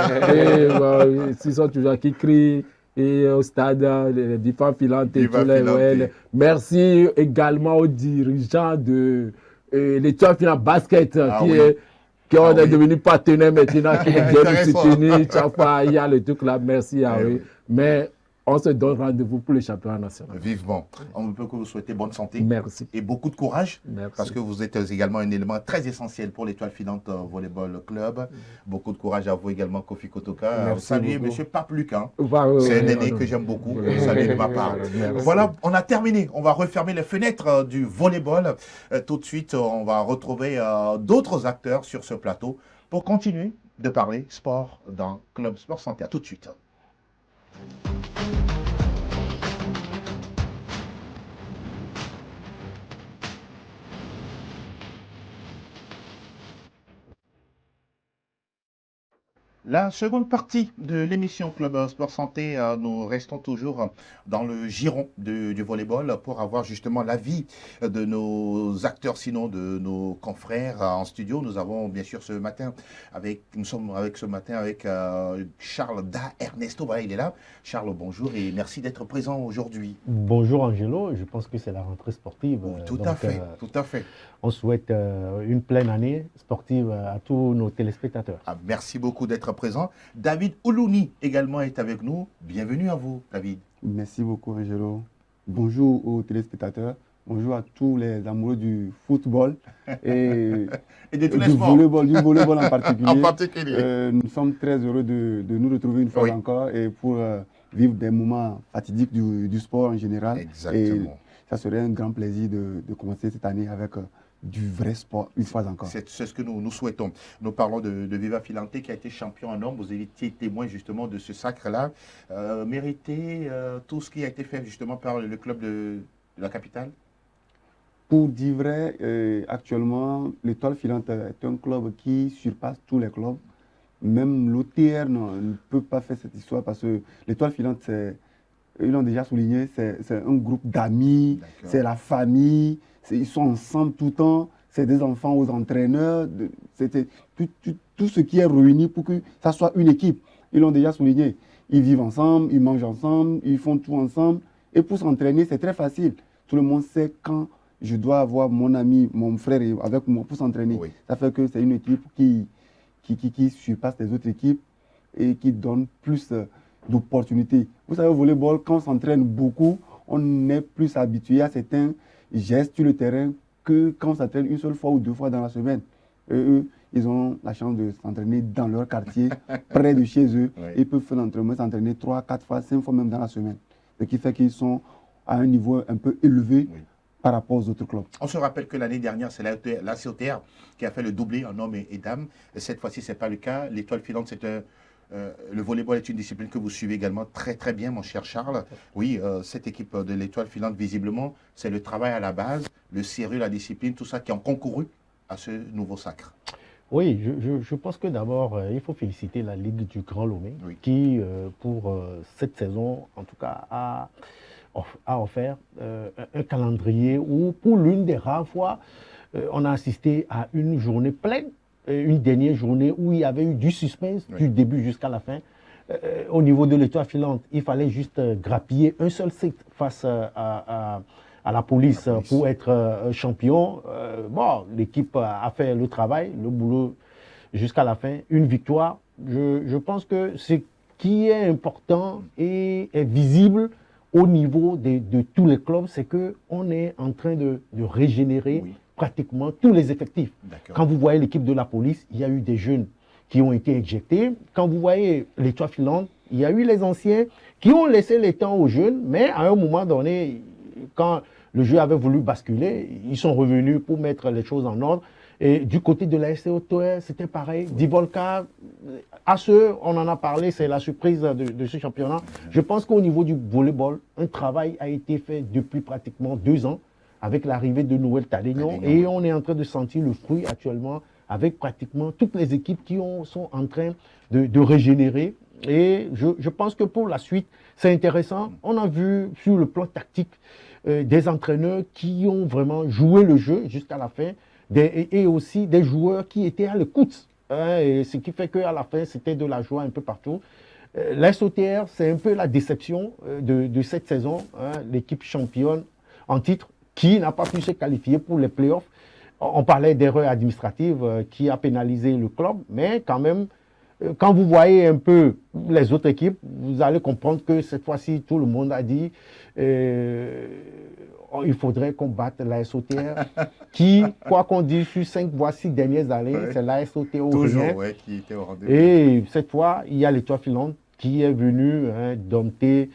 Speaker 3: qui sont toujours qui crient. Et au stade, les différents filantes et tous les merci également aux dirigeants de l'Étoile filante basket qui sont devenus partenaires maintenant, qui viennent nous soutenir. Chaque fois, il y a le truc là. Merci à eux. Mais on se donne rendez-vous pour le championnat national.
Speaker 1: Vivement. On ne peut que vous souhaiter bonne santé.
Speaker 3: Merci.
Speaker 1: Et beaucoup de courage.
Speaker 3: Merci.
Speaker 1: Parce que vous êtes également un élément très essentiel pour l'Étoile filante Volleyball Club. Beaucoup de courage à vous également, Kofi Kotoka. Saluez M. Pape-Luc. C'est un aîné que j'aime beaucoup. Salut de ma part. Voilà, on a terminé. On va refermer les fenêtres du volleyball. Tout de suite, on va retrouver d'autres acteurs sur ce plateau pour continuer de parler sport dans Club Sport Santé. À tout de suite. La seconde partie de l'émission Club Sport Santé, nous restons toujours dans le giron du volleyball pour avoir justement l'avis de nos acteurs, sinon de nos confrères en studio. Nous avons bien sûr nous sommes avec Charles Da Ernesto. Voilà, il est là. Charles, bonjour et merci d'être présent aujourd'hui.
Speaker 4: Bonjour Angelo, je pense que c'est la rentrée sportive.
Speaker 1: Tout à fait.
Speaker 4: On souhaite une pleine année sportive à tous nos téléspectateurs.
Speaker 1: Merci beaucoup d'être présent. David Oulouni également est avec nous. Bienvenue à vous, David.
Speaker 5: Merci beaucoup, Angelo. Bonjour aux téléspectateurs. Bonjour à tous les amoureux du football et
Speaker 1: de tous les
Speaker 5: du
Speaker 1: sports.
Speaker 5: volleyball en particulier.
Speaker 1: En particulier.
Speaker 5: Nous sommes très heureux de nous retrouver une fois encore et pour vivre des moments fatidiques du sport en général.
Speaker 1: Exactement.
Speaker 5: Et ça serait un grand plaisir de commencer cette année avec du vrai sport, une fois encore.
Speaker 1: C'est ce que nous souhaitons. Nous parlons de Viva Filante qui a été champion en homme. Vous avez été témoin justement de ce sacre-là. Mérité tout ce qui a été fait justement par le club de la capitale?
Speaker 5: Pour dire vrai, actuellement, l'Étoile filante est un club qui surpasse tous les clubs. Même l'OTR ne peut pas faire cette histoire parce que l'Étoile filante, ils l'ont déjà souligné, c'est un groupe d'amis, c'est la famille. Ils sont ensemble tout le temps, c'est des enfants aux entraîneurs, c'est tout ce qui est réuni pour que ça soit une équipe. Ils l'ont déjà souligné. Ils vivent ensemble, ils mangent ensemble, ils font tout ensemble. Et pour s'entraîner, c'est très facile. Tout le monde sait quand je dois avoir mon ami, mon frère avec moi pour s'entraîner. Oui. Ça fait que c'est une équipe qui surpasse les autres équipes et qui donne plus d'opportunités. Vous savez, au volleyball, quand on s'entraîne beaucoup, on est plus habitué à certains gestes sur le terrain que quand on s'entraîne une seule fois ou 2 fois dans la semaine. Eux, ils ont la chance de s'entraîner dans leur quartier, près de chez eux. Oui. Ils peuvent faire l'entraînement, s'entraîner 3, 4 fois, 5 fois même dans la semaine. Ce qui fait qu'ils sont à un niveau un peu élevé par rapport aux autres clubs.
Speaker 1: On se rappelle que l'année dernière, c'est la COTR qui a fait le doublé en hommes et dames. Et cette fois-ci, ce n'est pas le cas. L'Étoile filante, c'est le volleyball est une discipline que vous suivez également très très bien, mon cher Charles. Oui, cette équipe de l'Étoile filante, visiblement, c'est le travail à la base, le sérieux, la discipline, tout ça qui ont concouru à ce nouveau sacre.
Speaker 4: Oui, je pense que d'abord, il faut féliciter la Ligue du Grand Lomé qui, pour cette saison, en tout cas, a offert un calendrier où, pour l'une des rares fois, on a assisté à une journée pleine une dernière journée où il y avait eu du suspense du début jusqu'à la fin. Au niveau de l'Étoile filante, il fallait juste grappiller un seul set face à la police pour être champion. Bon, l'équipe a fait le travail, le boulot jusqu'à la fin. Une victoire. Je pense que ce qui est important et est visible au niveau de tous les clubs, c'est qu'on est en train de régénérer pratiquement tous les effectifs. Quand vous voyez l'équipe de la police, il y a eu des jeunes qui ont été injectés. Quand vous voyez l'Étoile filante, il y a eu les anciens qui ont laissé les temps aux jeunes, mais à un moment donné, quand le jeu avait voulu basculer, ils sont revenus pour mettre les choses en ordre. Et du côté de la SCOTR, c'était pareil. Divolka, on en a parlé, c'est la surprise de ce championnat. Je pense qu'au niveau du volleyball, un travail a été fait depuis pratiquement 2 ans avec l'arrivée de Noël Tadegnon. Et on est en train de sentir le fruit actuellement avec pratiquement toutes les équipes qui sont en train de régénérer. Et je pense que pour la suite, c'est intéressant. On a vu sur le plan tactique des entraîneurs qui ont vraiment joué le jeu jusqu'à la fin et aussi des joueurs qui étaient à l'écoute. Et ce qui fait qu'à la fin, c'était de la joie un peu partout. La SOTR, c'est un peu la déception de cette saison. L'équipe championne en titre qui n'a pas pu se qualifier pour les playoffs. On parlait d'erreurs administratives qui a pénalisé le club, mais quand même, quand vous voyez un peu les autres équipes, vous allez comprendre que cette fois-ci, tout le monde a dit il faudrait qu'on batte la SOTR, qui, quoi qu'on dise, sur 5 voire 6 dernières années, c'est la SOTR au
Speaker 1: Toujours,
Speaker 4: rien.
Speaker 1: qui était au rendez-vous.
Speaker 4: Et cette fois, il y a l'Étoile filante qui est venue dompter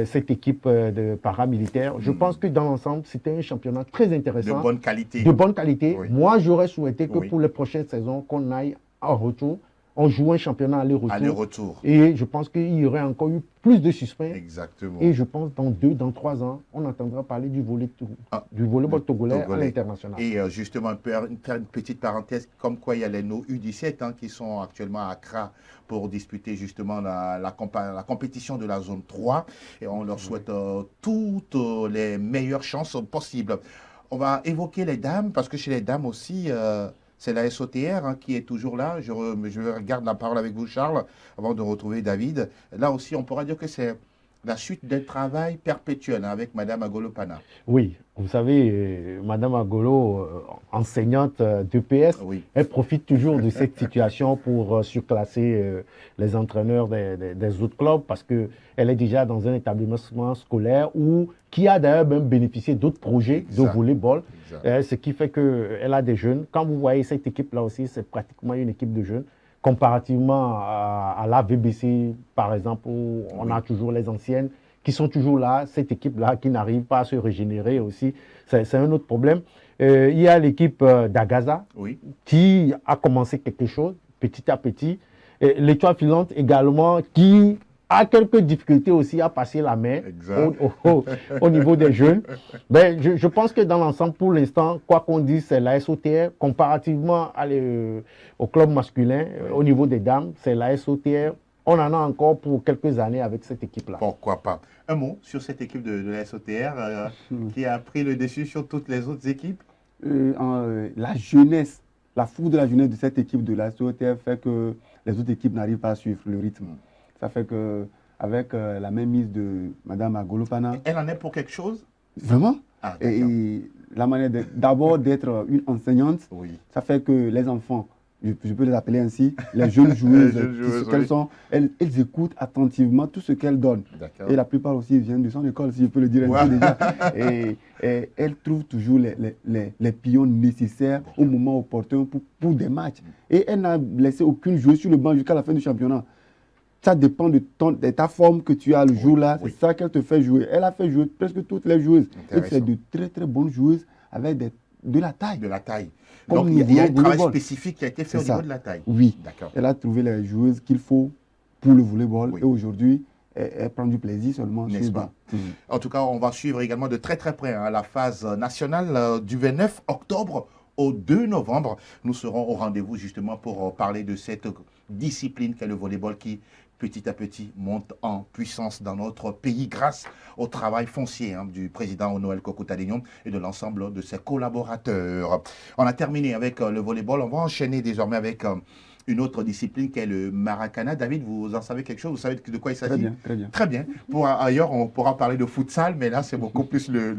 Speaker 4: cette équipe de paramilitaires. Je pense que dans l'ensemble, c'était un championnat très intéressant.
Speaker 1: De bonne qualité.
Speaker 4: De bonne qualité.
Speaker 1: Oui.
Speaker 4: Moi, j'aurais souhaité que
Speaker 1: Oui.
Speaker 4: pour les prochaines saisons, qu'on aille en retour. On joue un championnat aller-retour.
Speaker 1: Aller-retour.
Speaker 4: Et je pense qu'il y aurait encore eu plus de suspense.
Speaker 1: Exactement.
Speaker 4: Et je pense dans 2, dans 3 ans, on entendra parler du volleyball togolais à l'international.
Speaker 1: Et justement, faire une petite parenthèse, comme quoi il y a les nos U17 qui sont actuellement à Accra pour disputer justement la compétition de la zone 3. Et on leur souhaite toutes les meilleures chances possibles. On va évoquer les dames, parce que chez les dames aussi, c'est la SOTR qui est toujours là. Je regarde la parole avec vous, Charles, avant de retrouver David. Là aussi, on pourra dire que c'est la suite d'un travail perpétuel avec Mme Agolopana.
Speaker 4: Oui, vous savez, Mme Agolo, enseignante d'EPS, elle profite toujours de cette situation pour surclasser les entraîneurs des autres clubs parce qu'elle est déjà dans un établissement scolaire qui a d'ailleurs même bénéficié d'autres projets de volleyball, ce qui fait qu'elle a des jeunes. Quand vous voyez cette équipe-là aussi, c'est pratiquement une équipe de jeunes. Comparativement à la VBC, par exemple, où on a toujours les anciennes qui sont toujours là, cette équipe-là qui n'arrive pas à se régénérer aussi, c'est un autre problème. Il y a l'équipe d'Agaza qui a commencé quelque chose petit à petit. L'Étoile filante également qui a quelques difficultés aussi à passer la main au niveau des jeunes. Ben, je pense que dans l'ensemble, pour l'instant, quoi qu'on dise, c'est la SOTR. Comparativement au club masculin, au niveau des dames, c'est la SOTR. On en a encore pour quelques années avec cette équipe-là.
Speaker 1: Pourquoi pas. Un mot sur cette équipe de la SOTR qui a pris le dessus sur toutes les autres équipes.
Speaker 5: La jeunesse, la foudre de la jeunesse de cette équipe de la SOTR fait que les autres équipes n'arrivent pas à suivre le rythme. Ça fait qu'avec la mainmise de Mme Agolopana...
Speaker 1: Elle en est pour quelque chose?
Speaker 5: Vraiment?
Speaker 1: Et
Speaker 5: la manière d'abord d'être une enseignante, ça fait que les enfants, je peux les appeler ainsi, les jeunes joueuses, elles écoutent attentivement tout ce qu'elles donnent. Et la plupart aussi viennent de son école, si je peux le dire ainsi déjà. Et elles trouvent toujours les pions nécessaires au moment opportun pour des matchs. Et elle n'a laissé aucune joueuse sur le banc jusqu'à la fin du championnat. Ça dépend de ta forme que tu as le jour-là. C'est ça qu'elle te fait jouer. Elle a fait jouer presque toutes les joueuses. Et c'est de très très bonnes joueuses avec de la taille.
Speaker 1: De la taille. Donc il y a un travail spécifique qui a été fait au niveau de la taille.
Speaker 5: Oui. Elle a trouvé les joueuses qu'il faut pour le volleyball. Et aujourd'hui, elle prend du plaisir seulement sur le banc.
Speaker 1: En tout cas, on va suivre également de très très près la phase nationale du 29 octobre au 2 novembre. Nous serons au rendez-vous justement pour parler de cette discipline qu'est le volleyball qui petit à petit, monte en puissance dans notre pays grâce au travail foncier du président Noël Kokou-Tadignon et de l'ensemble de ses collaborateurs. On a terminé avec le volleyball. On va enchaîner désormais avec une autre discipline qui est le Maracana. David, vous en savez quelque chose? Vous savez de quoi il s'agit?
Speaker 5: Très bien, très bien.
Speaker 1: Très bien. Ailleurs, on pourra parler de futsal, mais là, c'est beaucoup plus le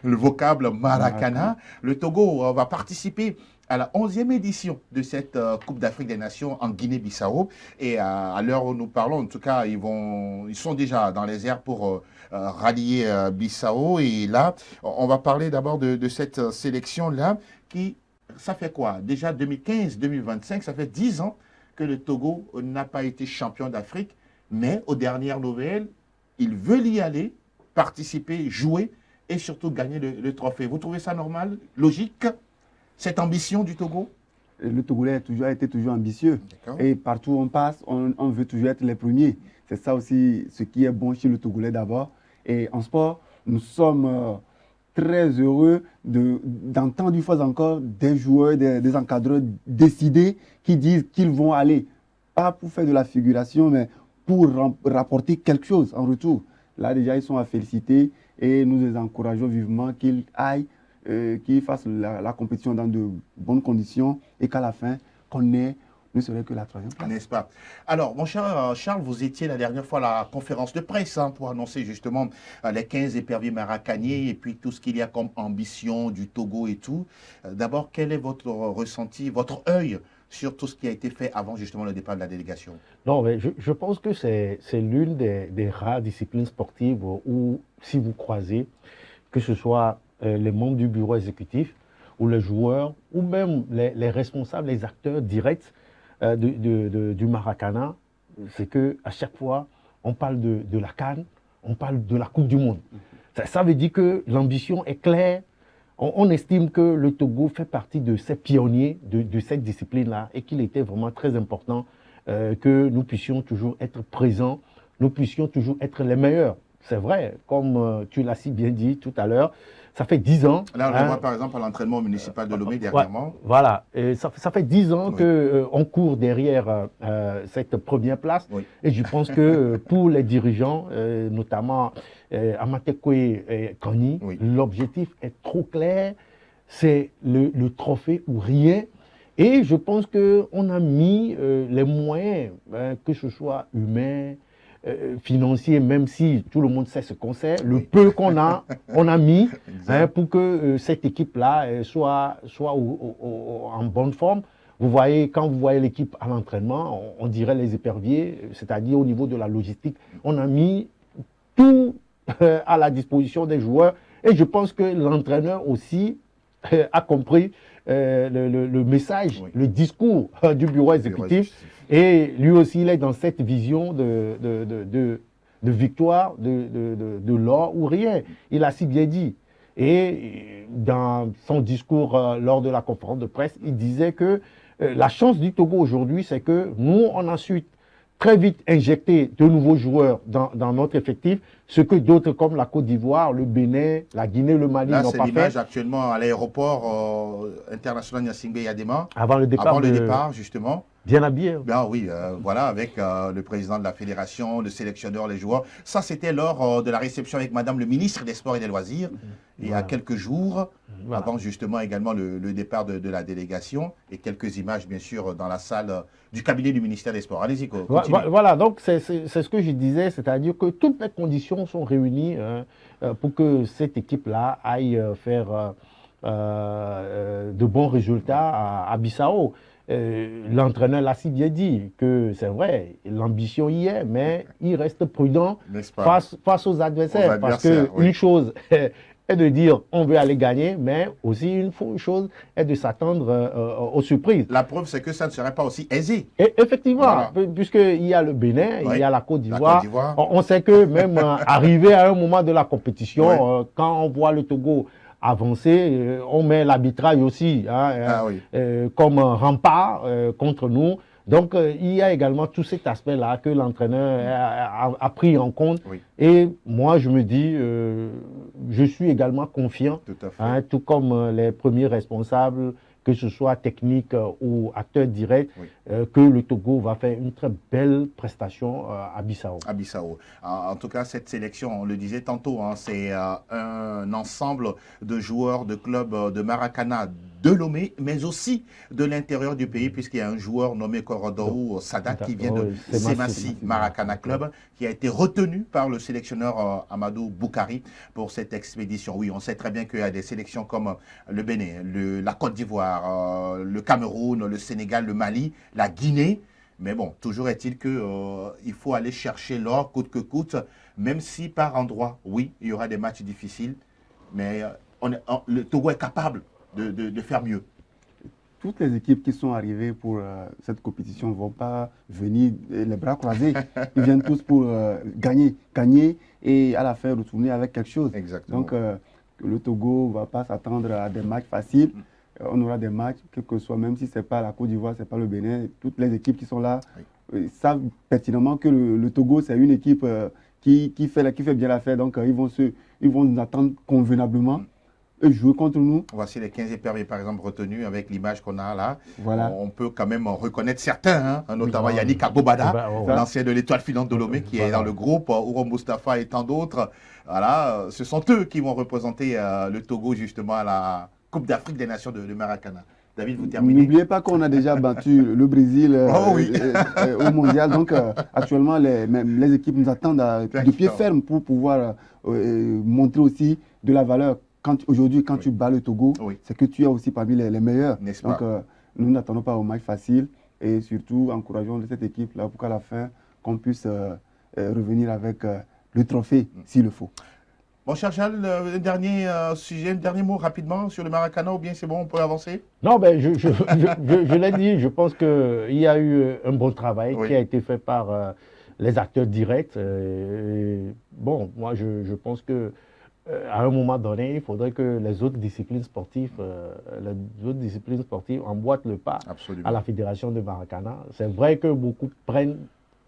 Speaker 1: vocable Maracana. Le Togo va participer à la 11e édition de cette Coupe d'Afrique des Nations en Guinée-Bissau. Et à l'heure où nous parlons, en tout cas, ils sont déjà dans les airs pour rallier Bissau. Et là, on va parler d'abord de cette sélection-là qui... Ça fait quoi? Déjà 2015-2025, ça fait 10 ans que le Togo n'a pas été champion d'Afrique, mais aux dernières nouvelles, ils veulent y aller, participer, jouer et surtout gagner le trophée. Vous trouvez ça normal, logique, cette ambition du Togo?
Speaker 5: Le Togolais a été toujours ambitieux. Et partout où on passe, on veut toujours être les premiers. C'est ça aussi ce qui est bon chez le Togolais d'abord. Et en sport, nous sommes... très heureux d'entendre une fois encore des joueurs, des encadreurs décider qui disent qu'ils vont aller, pas pour faire de la figuration, mais pour rapporter quelque chose en retour. Là déjà, ils sont à féliciter et nous les encourageons vivement qu'ils aillent, qu'ils fassent la compétition dans de bonnes conditions et qu'à la fin, qu'on ait ne serait que la 3e place.
Speaker 1: N'est-ce pas? Alors, mon cher Charles, vous étiez la dernière fois à la conférence de presse pour annoncer justement les 15 éperviers maracaniers et puis tout ce qu'il y a comme ambition du Togo et tout. D'abord, quel est votre ressenti, votre œil sur tout ce qui a été fait avant justement le départ de la délégation?
Speaker 4: Non, mais je pense que c'est l'une des rares disciplines sportives où, si vous croisez, que ce soit les membres du bureau exécutif ou les joueurs ou même les responsables, les acteurs directs, du Maracana, c'est qu'à chaque fois, on parle de la CAN, on parle de la Coupe du Monde. Ça veut dire que l'ambition est claire. On estime que le Togo fait partie de ces pionniers de cette discipline-là et qu'il était vraiment très important que nous puissions toujours être présents, nous puissions toujours être les meilleurs. C'est vrai, comme tu l'as si bien dit tout à l'heure, ça fait 10 ans.
Speaker 1: Là, on le voit par exemple à l'entraînement municipal de Lomé dernièrement.
Speaker 4: Voilà, et ça fait 10 ans qu'on court derrière cette première place. Oui. Et je pense que pour les dirigeants, notamment Amatekwe et Kani, l'objectif est trop clair. C'est le trophée ou rien. Et je pense qu'on a mis les moyens, que ce soit humains, financier, même si tout le monde sait ce qu'on sait, le peu qu'on a, on a mis pour que cette équipe-là soit en bonne forme. Vous voyez, quand vous voyez l'équipe à l'entraînement, on dirait les éperviers, c'est-à-dire au niveau de la logistique, on a mis tout à la disposition des joueurs et je pense que l'entraîneur aussi a compris le message, le discours du bureau exécutif. Et lui aussi, il est dans cette vision de victoire, de l'or ou rien. Il a si bien dit. Et dans son discours lors de la conférence de presse, il disait que la chance du Togo aujourd'hui, c'est que nous, on a su très vite injecter de nouveaux joueurs dans notre effectif, ce que d'autres comme la Côte d'Ivoire, le Bénin, la Guinée, le Mali n'ont pas fait.
Speaker 1: C'est l'image actuellement à l'aéroport international Gnassingbé Yadema.
Speaker 4: Avant le
Speaker 1: départ, justement.
Speaker 4: Bien habillé.
Speaker 1: Ben oui, voilà, avec le président de la fédération, le sélectionneur, les joueurs. Ça, c'était lors de la réception avec Madame le ministre des Sports et des Loisirs, il y a quelques jours, avant justement également le départ de la délégation, et quelques images, bien sûr, dans la salle du cabinet du ministère des Sports. Allez-y, continuez.
Speaker 4: Voilà, donc c'est ce que je disais, c'est-à-dire que toutes les conditions sont réunies pour que cette équipe-là aille faire de bons résultats à Bissau. L'entraîneur l'a si bien dit que c'est vrai, l'ambition y est, mais il reste prudent face aux adversaires. Parce qu'une chose est de dire on veut aller gagner, mais aussi une chose est de s'attendre aux surprises.
Speaker 1: La preuve, c'est que ça ne serait pas aussi aisé.
Speaker 4: Et effectivement, puisqu'il y a le Bénin, il y a la Côte d'Ivoire. On sait que même arrivé à un moment de la compétition, quand on voit le Togo avancer, on met l'arbitrage aussi comme rempart contre nous. Donc, il y a également tout cet aspect-là que l'entraîneur a pris en compte. Et moi, je me dis, je suis également confiant, tout comme les premiers responsables, que ce soit technique ou acteur direct,
Speaker 1: Oui.
Speaker 4: que le Togo va faire une très belle prestation à Bissau.
Speaker 1: À Bissau. En tout cas, cette sélection, on le disait tantôt, hein, c'est un ensemble de joueurs de clubs de Maracana de Lomé, mais aussi de l'intérieur du pays, puisqu'il y a un joueur nommé Korodou Sadak qui vient de Semassi Maracana Club, qui a été retenu par le sélectionneur Amadou Boukari pour cette expédition. Oui, on sait très bien qu'il y a des sélections comme le Bénin, la Côte d'Ivoire, le Cameroun, le Sénégal, le Mali, la Guinée. Mais bon, toujours est-il qu'il faut aller chercher l'or coûte que coûte, même si par endroit, oui, il y aura des matchs difficiles, mais le Togo est capable de faire mieux.
Speaker 5: Toutes les équipes qui sont arrivées pour cette compétition ne vont pas venir les bras croisés. Ils viennent tous pour gagner et à la fin retourner avec quelque chose.
Speaker 1: Exactement.
Speaker 5: Donc le Togo ne va pas s'attendre à des matchs faciles. On aura des matchs, quel que soit, même si ce n'est pas la Côte d'Ivoire, ce n'est pas le Bénin. Toutes les équipes qui sont là savent pertinemment que le Togo, c'est une équipe qui fait bien l'affaire. Donc ils vont nous attendre convenablement. Et jouer contre nous.
Speaker 1: Voici les 15 permis, par exemple, retenus avec l'image qu'on a là.
Speaker 5: Voilà.
Speaker 1: On peut quand même reconnaître certains, hein, notamment Yannick Agobada, l'ancien de l'Étoile filante de Lomé, qui est dans le groupe, Ouro Mustafa et tant d'autres. Voilà, ce sont eux qui vont représenter le Togo, justement, à la Coupe d'Afrique des Nations de Maracana. David, vous terminez.
Speaker 5: N'oubliez pas qu'on a déjà battu le Brésil au mondial. Donc, actuellement, les équipes nous attendent de pied ferme pour pouvoir montrer aussi de la valeur. Aujourd'hui, quand tu bats le Togo, c'est que tu es aussi parmi les meilleurs. Donc, nous n'attendons pas au match facile et surtout, encourageons cette équipe-là pour qu'à la fin, qu'on puisse revenir avec le trophée s'il le faut.
Speaker 1: Bon, cher Charles, un dernier sujet, un dernier mot rapidement sur le Maracana ou bien c'est bon, on peut avancer?
Speaker 4: Non, ben, je l'ai dit, je pense qu'il y a eu un bon travail qui a été fait par les acteurs directs. Bon, moi, je pense que à un moment donné, il faudrait que les autres disciplines sportives emboîtent le pas à la Fédération de Maracana. C'est vrai que beaucoup prennent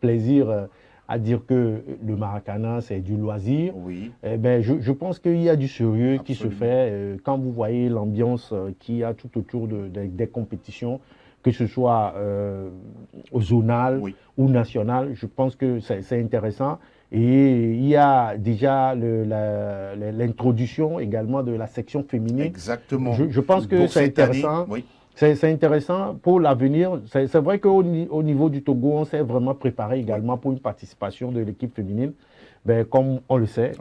Speaker 4: plaisir à dire que le Maracana, c'est du loisir.
Speaker 1: Oui.
Speaker 4: Eh ben, je pense qu'il y a du sérieux qui se fait. Quand vous voyez l'ambiance qu'il y a tout autour des compétitions, que ce soit au zonal ou national, je pense que c'est intéressant. Et il y a déjà l'introduction également de la section féminine.
Speaker 1: Exactement.
Speaker 4: Je pense que c'est intéressant. C'est intéressant pour l'avenir. C'est vrai qu'au niveau du Togo, on s'est vraiment préparé également pour une participation de l'équipe féminine. Ben, comme on le sait,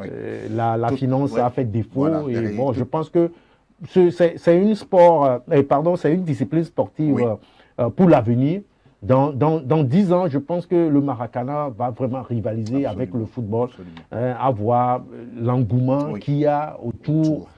Speaker 4: la finance a fait défaut. Voilà, et bon, je pense que c'est une discipline sportive pour l'avenir. Dans 10 ans, je pense que le Maracana va vraiment rivaliser avec le football, avoir l'engouement qu'il y a autour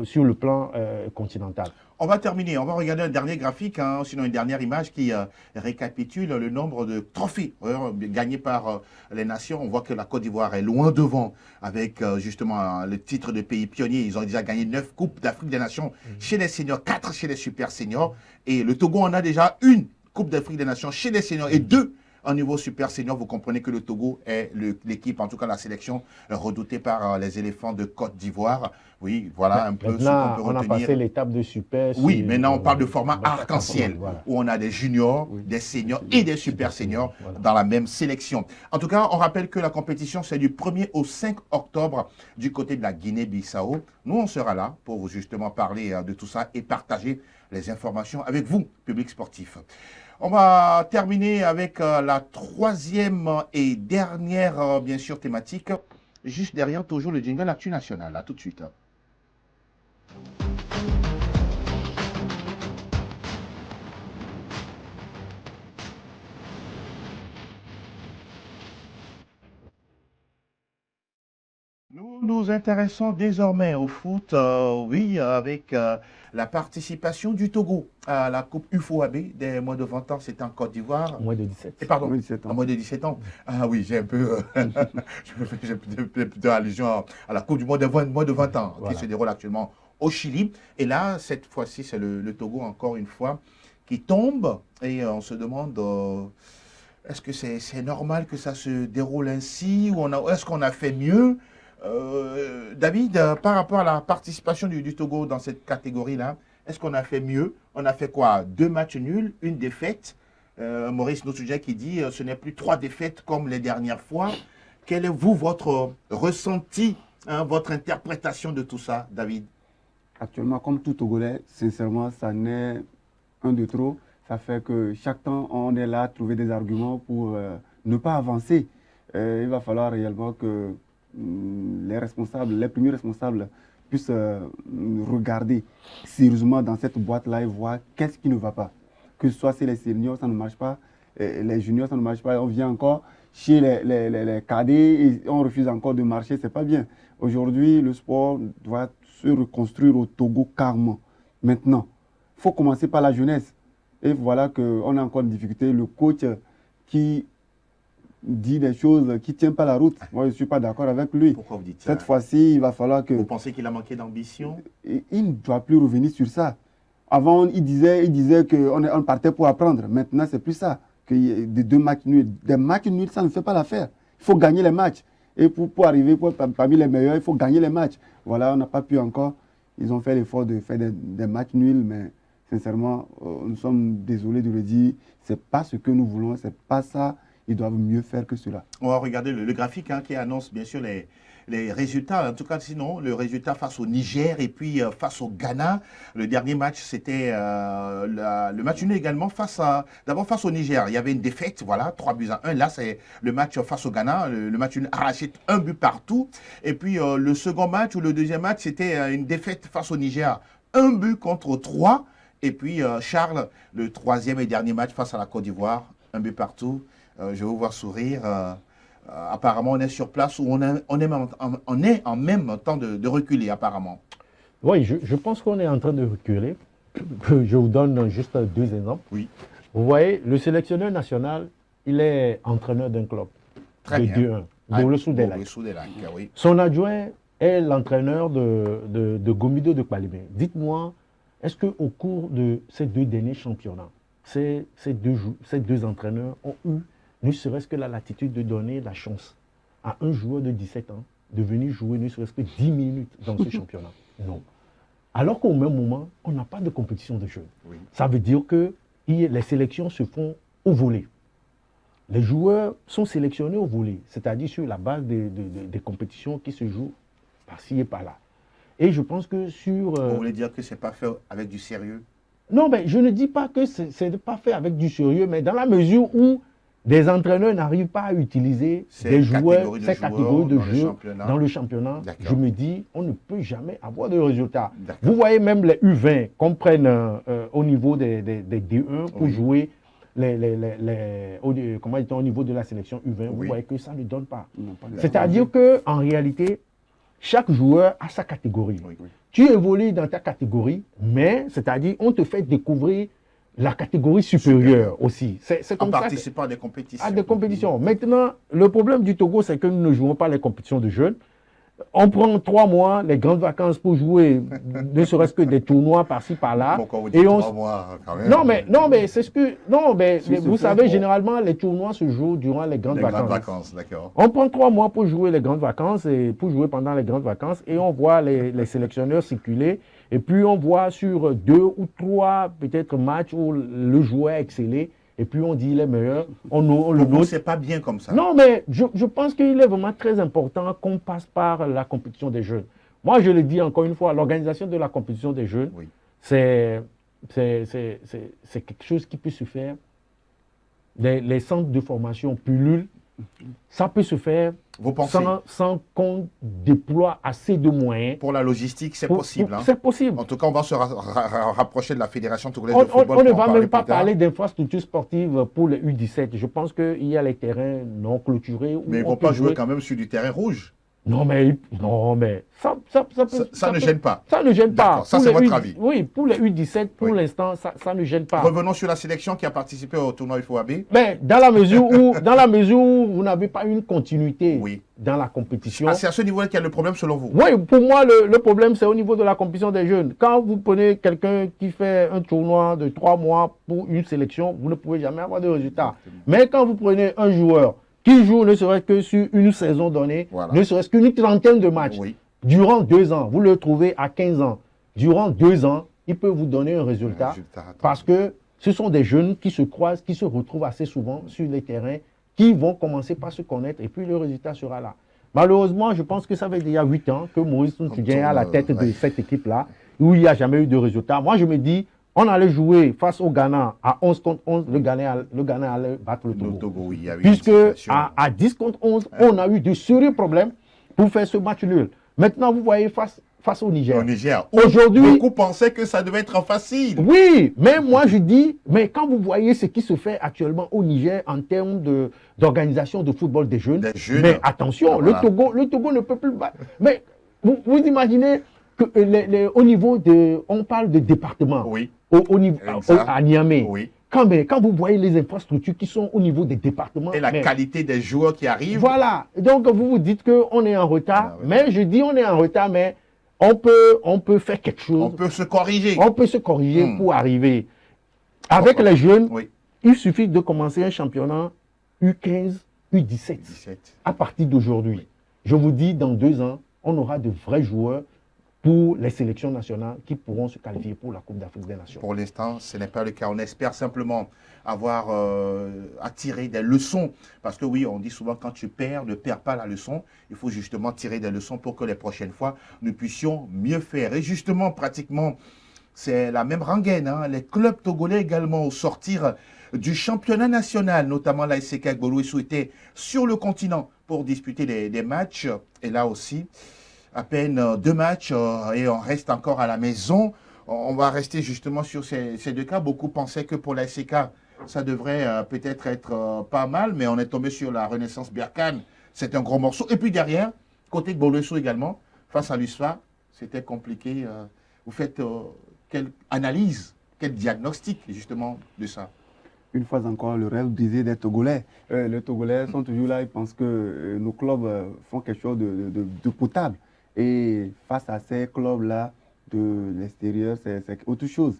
Speaker 4: sur le plan continental.
Speaker 1: On va terminer, on va regarder un dernier graphique, sinon une dernière image qui récapitule le nombre de trophées gagnés par les nations. On voit que la Côte d'Ivoire est loin devant avec justement le titre de pays pionnier. Ils ont déjà gagné 9 Coupes d'Afrique des Nations chez les seniors, 4 chez les super seniors. Et le Togo en a déjà une Coupe d'Afrique des Nations chez les seniors et 2 au niveau super senior. Vous comprenez que le Togo est l'équipe, en tout cas la sélection, redoutée par les éléphants de Côte d'Ivoire. Oui, voilà un peu ce qu'on peut retenir.
Speaker 4: On a passé l'étape de super.
Speaker 1: Oui, maintenant on parle de format arc-en-ciel, où on a des juniors, des seniors et des super seniors dans la même sélection. En tout cas, on rappelle que la compétition, c'est du 1er au 5 octobre du côté de la Guinée-Bissau. Nous, on sera là pour vous justement parler de tout ça et partager les informations avec vous, public sportif. On va terminer avec la troisième et dernière, bien sûr, thématique. Juste derrière, toujours le jingle Actu National. Là, tout de suite. Nous nous intéressons désormais au foot, avec la participation du Togo à la Coupe UFOAB des moins de 20 ans, c'était en Côte d'Ivoire.
Speaker 4: Moins de 17.
Speaker 1: Et pardon,
Speaker 5: 17 ans.
Speaker 1: moins de 17 ans. Ah oui, j'ai un peu, j'ai plutôt allusion à la Coupe du moins de 20 ans, qui se déroule actuellement au Chili. Et là, cette fois-ci, c'est le Togo, encore une fois, qui tombe. Et on se demande... est-ce que c'est normal que ça se déroule ainsi ou est-ce qu'on a fait mieux? David, par rapport à la participation du Togo dans cette catégorie-là, Est-ce qu'on a fait mieux? On a fait quoi? 2 matchs nuls, une défaite. Maurice Noutoudia qui dit ce n'est plus 3 défaites comme les dernières fois. Quel est votre ressenti, hein, votre interprétation de tout ça, David?
Speaker 5: Actuellement, comme tout Togolais, sincèrement, ça n'est un de trop. Ça fait que chaque temps, on est là à trouver des arguments pour ne pas avancer. Il va falloir réellement que les premiers responsables puissent regarder sérieusement dans cette boîte-là et voir qu'est-ce qui ne va pas. Que ce soit chez les seniors, ça ne marche pas, les juniors, ça ne marche pas. On vient encore chez les cadets et on refuse encore de marcher, c'est pas bien. Aujourd'hui, le sport doit se reconstruire au Togo carrément. Maintenant, il faut commencer par la jeunesse. Et voilà qu'on a encore une difficulté. Le coach qui dit des choses qui ne tiennent pas la route, moi je ne suis pas d'accord avec lui.
Speaker 1: Pourquoi vous dites ça?
Speaker 5: Cette fois-ci, il va falloir que...
Speaker 1: Vous pensez qu'il a manqué d'ambition?
Speaker 5: Il ne doit plus revenir sur ça. Avant, il disait qu'on partait pour apprendre. Maintenant, c'est plus ça. Que des 2 matchs nuls. Des matchs nuls, ça ne fait pas l'affaire. Il faut gagner les matchs. Et pour arriver parmi les meilleurs, il faut gagner les matchs. Voilà, on n'a pas pu encore. Ils ont fait l'effort de faire des matchs nuls, mais sincèrement, nous sommes désolés de le dire. Ce n'est pas ce que nous voulons, ce n'est pas ça. Ils doivent mieux faire que cela.
Speaker 1: On va regarder le graphique, hein, qui annonce bien sûr les résultats. En tout cas, sinon, le résultat face au Niger et puis face au Ghana. Le dernier match, c'était le match nul également d'abord face au Niger. Il y avait une défaite, voilà, 3-1. Là, c'est le match face au Ghana. Le match nul arraché 1 but partout. Et puis, le second match ou le deuxième match, c'était une défaite face au Niger. 1 but contre 3. Et puis, Charles, le troisième et dernier match face à la Côte d'Ivoire. 1 but partout. Je vais vous voir sourire. Apparemment, on est sur place où on est en même temps de reculer, apparemment.
Speaker 4: Oui, je pense qu'on est en train de reculer. Je vous donne juste 2 exemples.
Speaker 1: Oui.
Speaker 4: Vous voyez, le sélectionneur national, il est entraîneur d'un club.
Speaker 1: Très
Speaker 4: de
Speaker 1: bien.
Speaker 4: 2-1, Dolo-Sous des Lacs.
Speaker 1: Oui.
Speaker 4: Son adjoint est l'entraîneur de Gomido de Kpalimé. Dites-moi, est-ce qu'au cours de ces 2 derniers championnats, ces deux entraîneurs ont eu ne serait-ce que la latitude de donner la chance à un joueur de 17 ans de venir jouer ne serait-ce que 10 minutes dans ce championnat? Non. Alors qu'au même moment, on n'a pas de compétition de jeunes.
Speaker 1: Oui.
Speaker 4: Ça veut dire que les sélections se font au volley. Les joueurs sont sélectionnés au volley, c'est-à-dire sur la base des compétitions qui se jouent par-ci et par-là. Et je pense que sur...
Speaker 1: Vous voulez dire que ce n'est pas fait avec du sérieux?
Speaker 4: Non, mais je ne dis pas que ce n'est pas fait avec du sérieux, mais dans la mesure où des entraîneurs n'arrivent pas à utiliser des joueurs, ces catégories de jeux dans le championnat, je me dis, on ne peut jamais avoir de résultats. Vous voyez même les U20 qu'on prenne au niveau des D1 pour jouer au niveau de la sélection U20, vous voyez que ça ne donne pas. C'est-à-dire qu'en réalité, chaque joueur a sa catégorie. Tu évolues dans ta catégorie, mais c'est-à-dire on te fait découvrir la catégorie supérieure aussi. C'est comme
Speaker 1: en participant à des compétitions.
Speaker 4: À des compétitions. Maintenant, le problème du Togo, c'est que nous ne jouons pas les compétitions de jeunes. On prend 3 mois, les grandes vacances pour jouer, ne serait-ce que des tournois par-ci, par-là.
Speaker 1: Pourquoi vous dites 3 mois quand même?
Speaker 4: Non, mais c'est ce que... Non, mais vous savez, généralement, les tournois se jouent durant les grandes vacances.
Speaker 1: D'accord.
Speaker 4: On prend 3 mois pour jouer les grandes vacances, et pour jouer pendant les grandes vacances, et on voit les sélectionneurs circuler, et puis on voit sur 2 ou 3 peut-être matchs où le joueur a excellé, et puis on dit les meilleurs, on le note.
Speaker 1: C'est pas bien comme ça.
Speaker 4: Non, mais je pense qu'il est vraiment très important qu'on passe par la compétition des jeunes. Moi, je le dis encore une fois, l'organisation de la compétition des jeunes, c'est quelque chose qui peut se faire. Les centres de formation pullulent, ça peut se faire sans qu'on déploie assez de moyens.
Speaker 1: Pour la logistique, c'est possible.
Speaker 4: C'est possible.
Speaker 1: En tout cas, on va se rapprocher de la Fédération togolaise de
Speaker 4: football. On ne va même pas parler
Speaker 1: d'infrastructures
Speaker 4: d'infrastructures sportives pour les U17. Je pense qu'il y a les terrains non clôturés.
Speaker 1: Mais ils ne vont pas jouer quand même sur du terrain rouge.
Speaker 4: Non, mais
Speaker 1: ça ne gêne pas.
Speaker 4: Ça ne gêne pas.
Speaker 1: Ça, c'est votre avis.
Speaker 4: Oui, pour les U17, pour l'instant, ça ne gêne pas.
Speaker 1: Revenons sur la sélection qui a participé au tournoi UFOAB.
Speaker 4: Mais dans la mesure où vous n'avez pas une continuité dans la compétition.
Speaker 1: C'est à ce niveau-là qu'il y a le problème selon vous?
Speaker 4: Oui, pour moi, le problème, c'est au niveau de la compétition des jeunes. Quand vous prenez quelqu'un qui fait un tournoi de 3 mois pour une sélection, vous ne pouvez jamais avoir de résultats. Mais quand vous prenez un joueur qui joue ne serait-ce que sur une saison donnée, ne serait-ce qu'une trentaine de matchs. Durant 2 ans, vous le trouvez à 15 ans. Durant 2 ans, il peut vous donner un résultat.
Speaker 1: Attends.
Speaker 4: Parce que ce sont des jeunes qui se croisent, qui se retrouvent assez souvent sur les terrains, qui vont commencer par se connaître et puis le résultat sera là. Malheureusement, je pense que ça fait déjà 8 ans que Maurice Ntudien est à la tête de cette équipe-là, où il n'y a jamais eu de résultat. Moi, je me dis, on allait jouer face au Ghana à 11 contre 11, le Ghana allait battre le Togo.
Speaker 1: Oui, il y a eu une
Speaker 4: Puisque
Speaker 1: situation.
Speaker 4: à 10 contre 11, on a eu de sérieux problèmes pour faire ce match nul. Maintenant, vous voyez face au Niger.
Speaker 1: Au Niger.
Speaker 4: Aujourd'hui,
Speaker 1: Beaucoup pensaient que ça devait être facile.
Speaker 4: oui, mais moi je dis, mais quand vous voyez ce qui se fait actuellement au Niger en termes d'organisation de football des jeunes, mais attention,
Speaker 1: voilà.
Speaker 4: le Togo ne peut plus battre. Mais vous imaginez que au niveau de, on parle de département,
Speaker 1: Oui.
Speaker 4: au niveau, à Niamey.
Speaker 1: Oui.
Speaker 4: Quand vous voyez les infrastructures qui sont au niveau des départements,
Speaker 1: Et la qualité des joueurs qui arrivent.
Speaker 4: voilà, donc vous vous dites qu'on est en retard,
Speaker 1: Ah, oui.
Speaker 4: mais je dis on est en retard, mais on peut faire quelque chose.
Speaker 1: On peut se corriger.
Speaker 4: On peut se corriger pour arriver. Avec les jeunes,
Speaker 1: Oui.
Speaker 4: il suffit de commencer un championnat U15, U17
Speaker 1: 17.
Speaker 4: à partir d'aujourd'hui. Je vous dis, dans 2 ans, on aura de vrais joueurs pour les sélections nationales qui pourront se qualifier pour la Coupe d'Afrique des Nations.
Speaker 1: Pour l'instant, ce n'est pas le cas. On espère simplement avoir attiré des leçons. Parce que oui, on dit souvent quand tu perds, ne perds pas la leçon. Il faut justement tirer des leçons pour que les prochaines fois, nous puissions mieux faire. Et justement, pratiquement, c'est la même rengaine. Hein. Les clubs togolais également, au sortir du championnat national, notamment la SCK Gbolo était sur le continent pour disputer des matchs. Et là aussi, à peine 2 matchs et on reste encore à la maison. On va rester justement sur ces 2 cas. Beaucoup pensaient que pour la SCK, ça devrait peut-être être pas mal, mais on est tombé sur la Renaissance Berkane. C'est un gros morceau. Et puis derrière, côté de Gbolo également, face à l'USFA, c'était compliqué. Vous faites quelle analyse, quel diagnostic justement de ça?
Speaker 5: Une fois encore, le rêve brisé des Togolais. Les Togolais sont toujours là, ils pensent que nos clubs font quelque chose de potable. Et face à ces clubs-là de l'extérieur, c'est autre chose.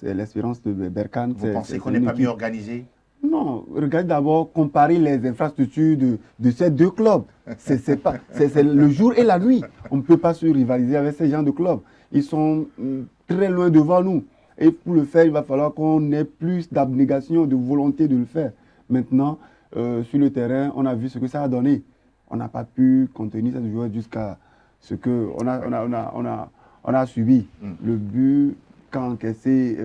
Speaker 5: L'Espérance de Berkane,
Speaker 1: vous pensez qu'on n'est pas mieux organisé?
Speaker 5: Non, regardez d'abord, comparer les infrastructures de ces 2 clubs. C'est le jour et la nuit. On ne peut pas se rivaliser avec ces gens de clubs. Ils sont très loin devant nous. Et pour le faire, il va falloir qu'on ait plus d'abnégation, de volonté de le faire. Maintenant, sur le terrain, on a vu ce que ça a donné. On n'a pas pu contenir cette joueur jusqu'à ce qu'on a subi. Le but qu'a encaissé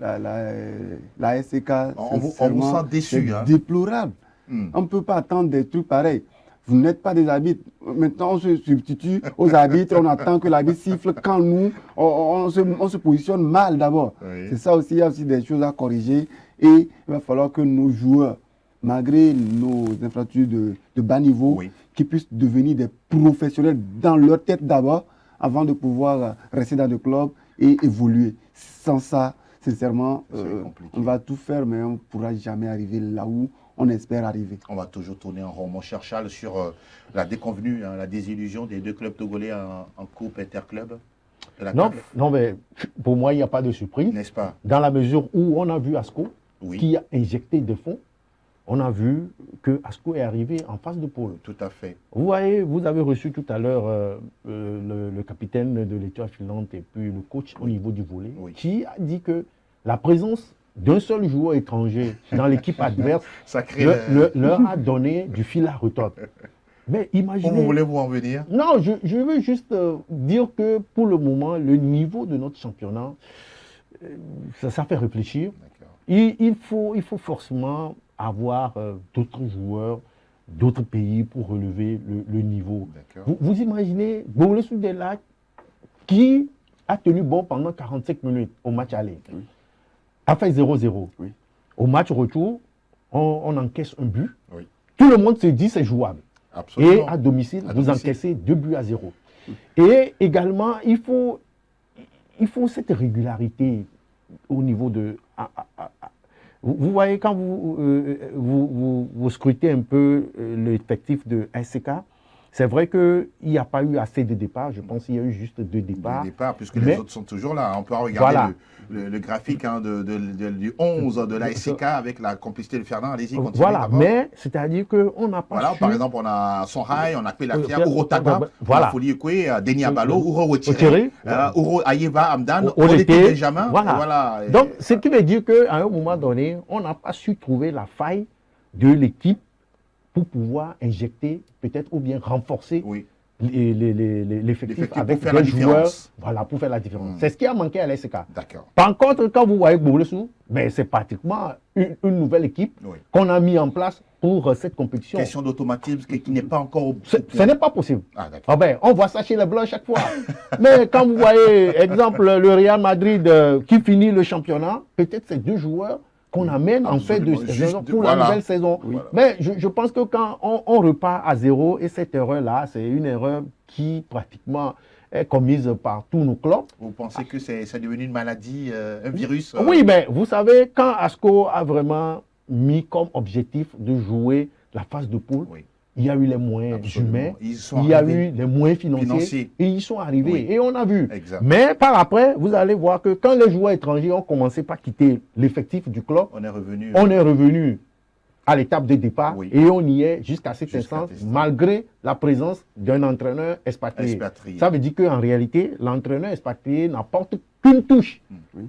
Speaker 5: la SCK,
Speaker 1: on vous sent déçu. Hein?
Speaker 5: Déplorable. On ne peut pas attendre des trucs pareils. Vous n'êtes pas des arbitres. Maintenant, on se substitue aux arbitres, on attend que l'arbitre siffle quand nous, on se positionne mal d'abord. Oui. C'est ça aussi, il y a aussi des choses à corriger. Et il va falloir que nos joueurs, malgré nos infrastructures de bas niveau, oui, qui puissent devenir des professionnels dans leur tête d'abord, avant de pouvoir rester dans le club et évoluer. Sans ça, sincèrement, on va tout faire, mais on ne pourra jamais arriver là où on espère arriver.
Speaker 1: On va toujours tourner en rond, mon cher Charles, sur la déconvenue, hein, la désillusion des 2 clubs togolais en Coupe Interclub.
Speaker 4: Non, mais pour moi, il n'y a pas de surprise.
Speaker 1: N'est-ce pas?
Speaker 4: Dans la mesure où on a vu Asco, oui, qui a injecté des fonds, on a vu que Asco est arrivé en phase de pôle.
Speaker 1: Tout à fait.
Speaker 4: Vous voyez, vous avez reçu tout à l'heure le capitaine de l'Étoile filante et puis le coach au niveau du volley, oui, qui a dit que la présence d'un seul joueur étranger dans l'équipe adverse leur a donné du fil à retordre. Mais imaginez...
Speaker 1: Où voulez-vous en venir?
Speaker 4: Non, je veux juste dire que pour le moment, le niveau de notre championnat, ça fait réfléchir. Il faut forcément avoir d'autres joueurs, d'autres pays pour relever le niveau. Vous imaginez Gbolo Soudela qui a tenu bon pendant 45 minutes au match aller. Oui. A fait 0-0. Oui. Au match retour, on encaisse un but. Oui. Tout le monde se dit c'est jouable. Absolument. Et à domicile, vous encaissez 2-0. Oui. Et également, il faut cette régularité au niveau de... Vous voyez, quand vous scrutez un peu l'effectif de SCK, C'est vrai qu'il n'y a pas eu assez de départs. Je pense qu'il y a eu juste 2 départs.
Speaker 1: Au départ, puisque
Speaker 4: Mais-
Speaker 1: les autres sont toujours là. On peut regarder
Speaker 4: Voilà.
Speaker 1: le graphique hein, du 11 de la SCK avec la complicité de Fernand. Allez-y, continuez.
Speaker 4: Voilà,
Speaker 1: d'abord.
Speaker 4: mais c'est-à-dire qu'on n'a pas
Speaker 1: Voilà,
Speaker 4: su...
Speaker 1: par exemple, on a Songhai, on a Pelafia,
Speaker 4: Pierre-
Speaker 1: Uro Taga,
Speaker 4: voilà.
Speaker 1: on a Folie Ekwe, Denis Abalo, Uro
Speaker 4: Otiré,
Speaker 1: Wetire,
Speaker 4: voilà.
Speaker 1: Uro Ayeva Amdan,
Speaker 4: Olete,
Speaker 1: Olete Benjamin.
Speaker 4: voilà.
Speaker 1: Et voilà. Et-
Speaker 4: Donc, ce qui veut dire qu'à un moment donné, on n'a pas su trouver la faille de l'équipe pour pouvoir injecter, peut-être, ou bien renforcer
Speaker 1: Oui,
Speaker 4: l'effectif
Speaker 1: L'effectif
Speaker 4: avec
Speaker 1: pour faire la
Speaker 4: des joueurs.
Speaker 1: différence.
Speaker 4: Voilà, pour faire la différence.
Speaker 1: Mm.
Speaker 4: C'est ce qui a manqué à l'SK.
Speaker 1: d'accord.
Speaker 4: Par contre, quand vous voyez Boulessou, mais c'est pratiquement une nouvelle équipe
Speaker 1: Oui.
Speaker 4: qu'on a mis en place pour cette compétition.
Speaker 1: Question d'automatisme qui n'est pas encore au
Speaker 4: Ce n'est pas possible.
Speaker 1: Ah, d'accord.
Speaker 4: Ah ben, on voit ça chez les Blancs chaque fois. Mais quand vous voyez, exemple, le Real Madrid qui finit le championnat, peut-être c'est 2 joueurs qu'on amène en fait de
Speaker 1: Absolument.
Speaker 4: saison
Speaker 1: Juste,
Speaker 4: pour
Speaker 1: voilà.
Speaker 4: la nouvelle saison.
Speaker 1: Voilà.
Speaker 4: Mais je pense que quand on repart à 0, et cette erreur-là, c'est une erreur qui pratiquement est commise par tous nos clubs.
Speaker 1: Vous pensez que c'est devenu une maladie, un virus
Speaker 4: Oui, mais vous savez, quand Asco a vraiment mis comme objectif de jouer la phase de poule,
Speaker 1: Oui.
Speaker 4: il y a eu les moyens
Speaker 1: Absolument.
Speaker 4: humains,
Speaker 1: Ils sont
Speaker 4: il y a
Speaker 1: arrivés.
Speaker 4: eu les moyens financiers,
Speaker 1: Financiers.
Speaker 4: et ils sont arrivés.
Speaker 1: Oui.
Speaker 4: Et on a vu.
Speaker 1: Exact.
Speaker 4: Mais par après, vous allez voir que quand les joueurs étrangers ont commencé par quitter l'effectif du club,
Speaker 1: On est revenu.
Speaker 4: on est revenu à l'étape de départ
Speaker 1: Oui.
Speaker 4: et on y est jusqu'à cet
Speaker 1: Jusqu'à
Speaker 4: instant,
Speaker 1: cet instant.
Speaker 4: malgré la présence d'un entraîneur expatrié.
Speaker 1: Expatrié.
Speaker 4: Ça veut dire qu'en réalité, l'entraîneur expatrié n'apporte qu'une touche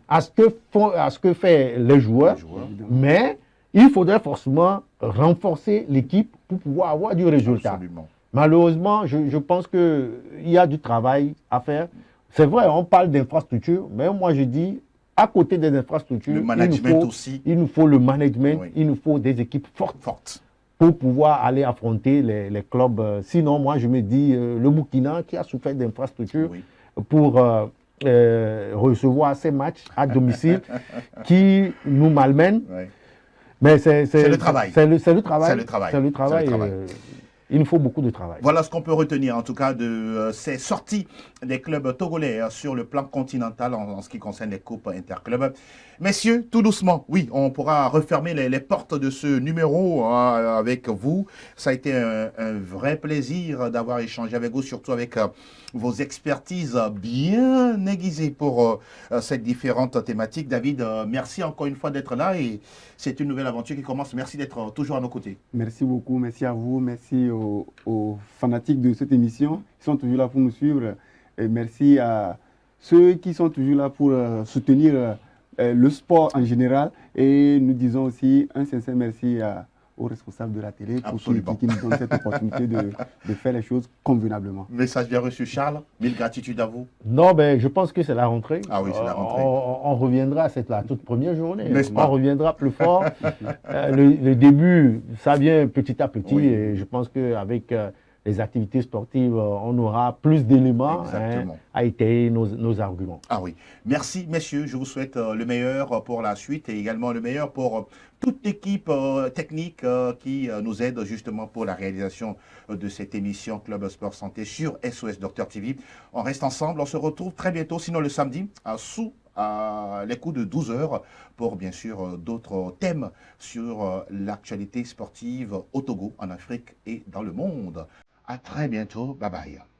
Speaker 4: à ce que fait les joueurs,
Speaker 1: Les joueurs.
Speaker 4: mais il faudrait forcément renforcer l'équipe pour pouvoir avoir du résultat.
Speaker 1: Absolument.
Speaker 4: Malheureusement, je pense qu'il y a du travail à faire. C'est vrai, on parle d'infrastructure, mais moi je dis, à côté des infrastructures,
Speaker 1: Le management aussi.
Speaker 4: il nous faut le management,
Speaker 1: Oui.
Speaker 4: il nous faut des équipes fortes
Speaker 1: Forte.
Speaker 4: pour pouvoir aller affronter les clubs. Sinon, moi je me dis, le Burkina qui a souffert d'infrastructures
Speaker 1: Oui.
Speaker 4: pour recevoir ces matchs à domicile qui nous malmènent.
Speaker 1: Ouais.
Speaker 4: Mais
Speaker 1: C'est le travail.
Speaker 4: C'est le travail.
Speaker 1: C'est le travail.
Speaker 4: C'est le travail.
Speaker 1: C'est le travail.
Speaker 4: Il nous faut beaucoup de travail.
Speaker 1: Voilà ce qu'on peut retenir en tout cas de ces sorties des clubs togolais sur le plan continental en ce qui concerne les coupes interclubs. Messieurs, tout doucement, oui, on pourra refermer les portes de ce numéro avec vous. Ça a été un vrai plaisir d'avoir échangé avec vous, surtout avec vos expertises bien aiguisées pour ces différentes thématiques. David, merci encore une fois d'être là et c'est une nouvelle aventure qui commence. Merci d'être toujours à nos côtés.
Speaker 5: Merci beaucoup, merci à vous, merci aux fanatiques de cette émission qui sont toujours là pour nous suivre. Et merci à ceux qui sont toujours là pour soutenir le sport en général. Et nous disons aussi un sincère merci aux responsables de la télé qui nous donnent cette opportunité de faire les choses convenablement.
Speaker 1: Message bien reçu, Charles. Mille gratitudes à vous.
Speaker 4: Non, ben, je pense que c'est la rentrée.
Speaker 1: Ah oui, c'est la rentrée.
Speaker 4: On reviendra, c'est la toute première journée.
Speaker 1: N'est-ce pas?
Speaker 4: On reviendra plus fort. Le début, ça vient petit à petit.
Speaker 1: Oui.
Speaker 4: Et je pense qu'avec les activités sportives, on aura plus d'éléments à étayer nos arguments.
Speaker 1: Ah oui. Merci, messieurs. Je vous souhaite le meilleur pour la suite et également le meilleur pour toute l'équipe technique qui nous aide justement pour la réalisation de cette émission Club Sport Santé sur SOS Docteur TV. On reste ensemble. On se retrouve très bientôt, sinon le samedi, sous les coups de 12 heures pour bien sûr d'autres thèmes sur l'actualité sportive au Togo, en Afrique et dans le monde. À très bientôt. Bye bye.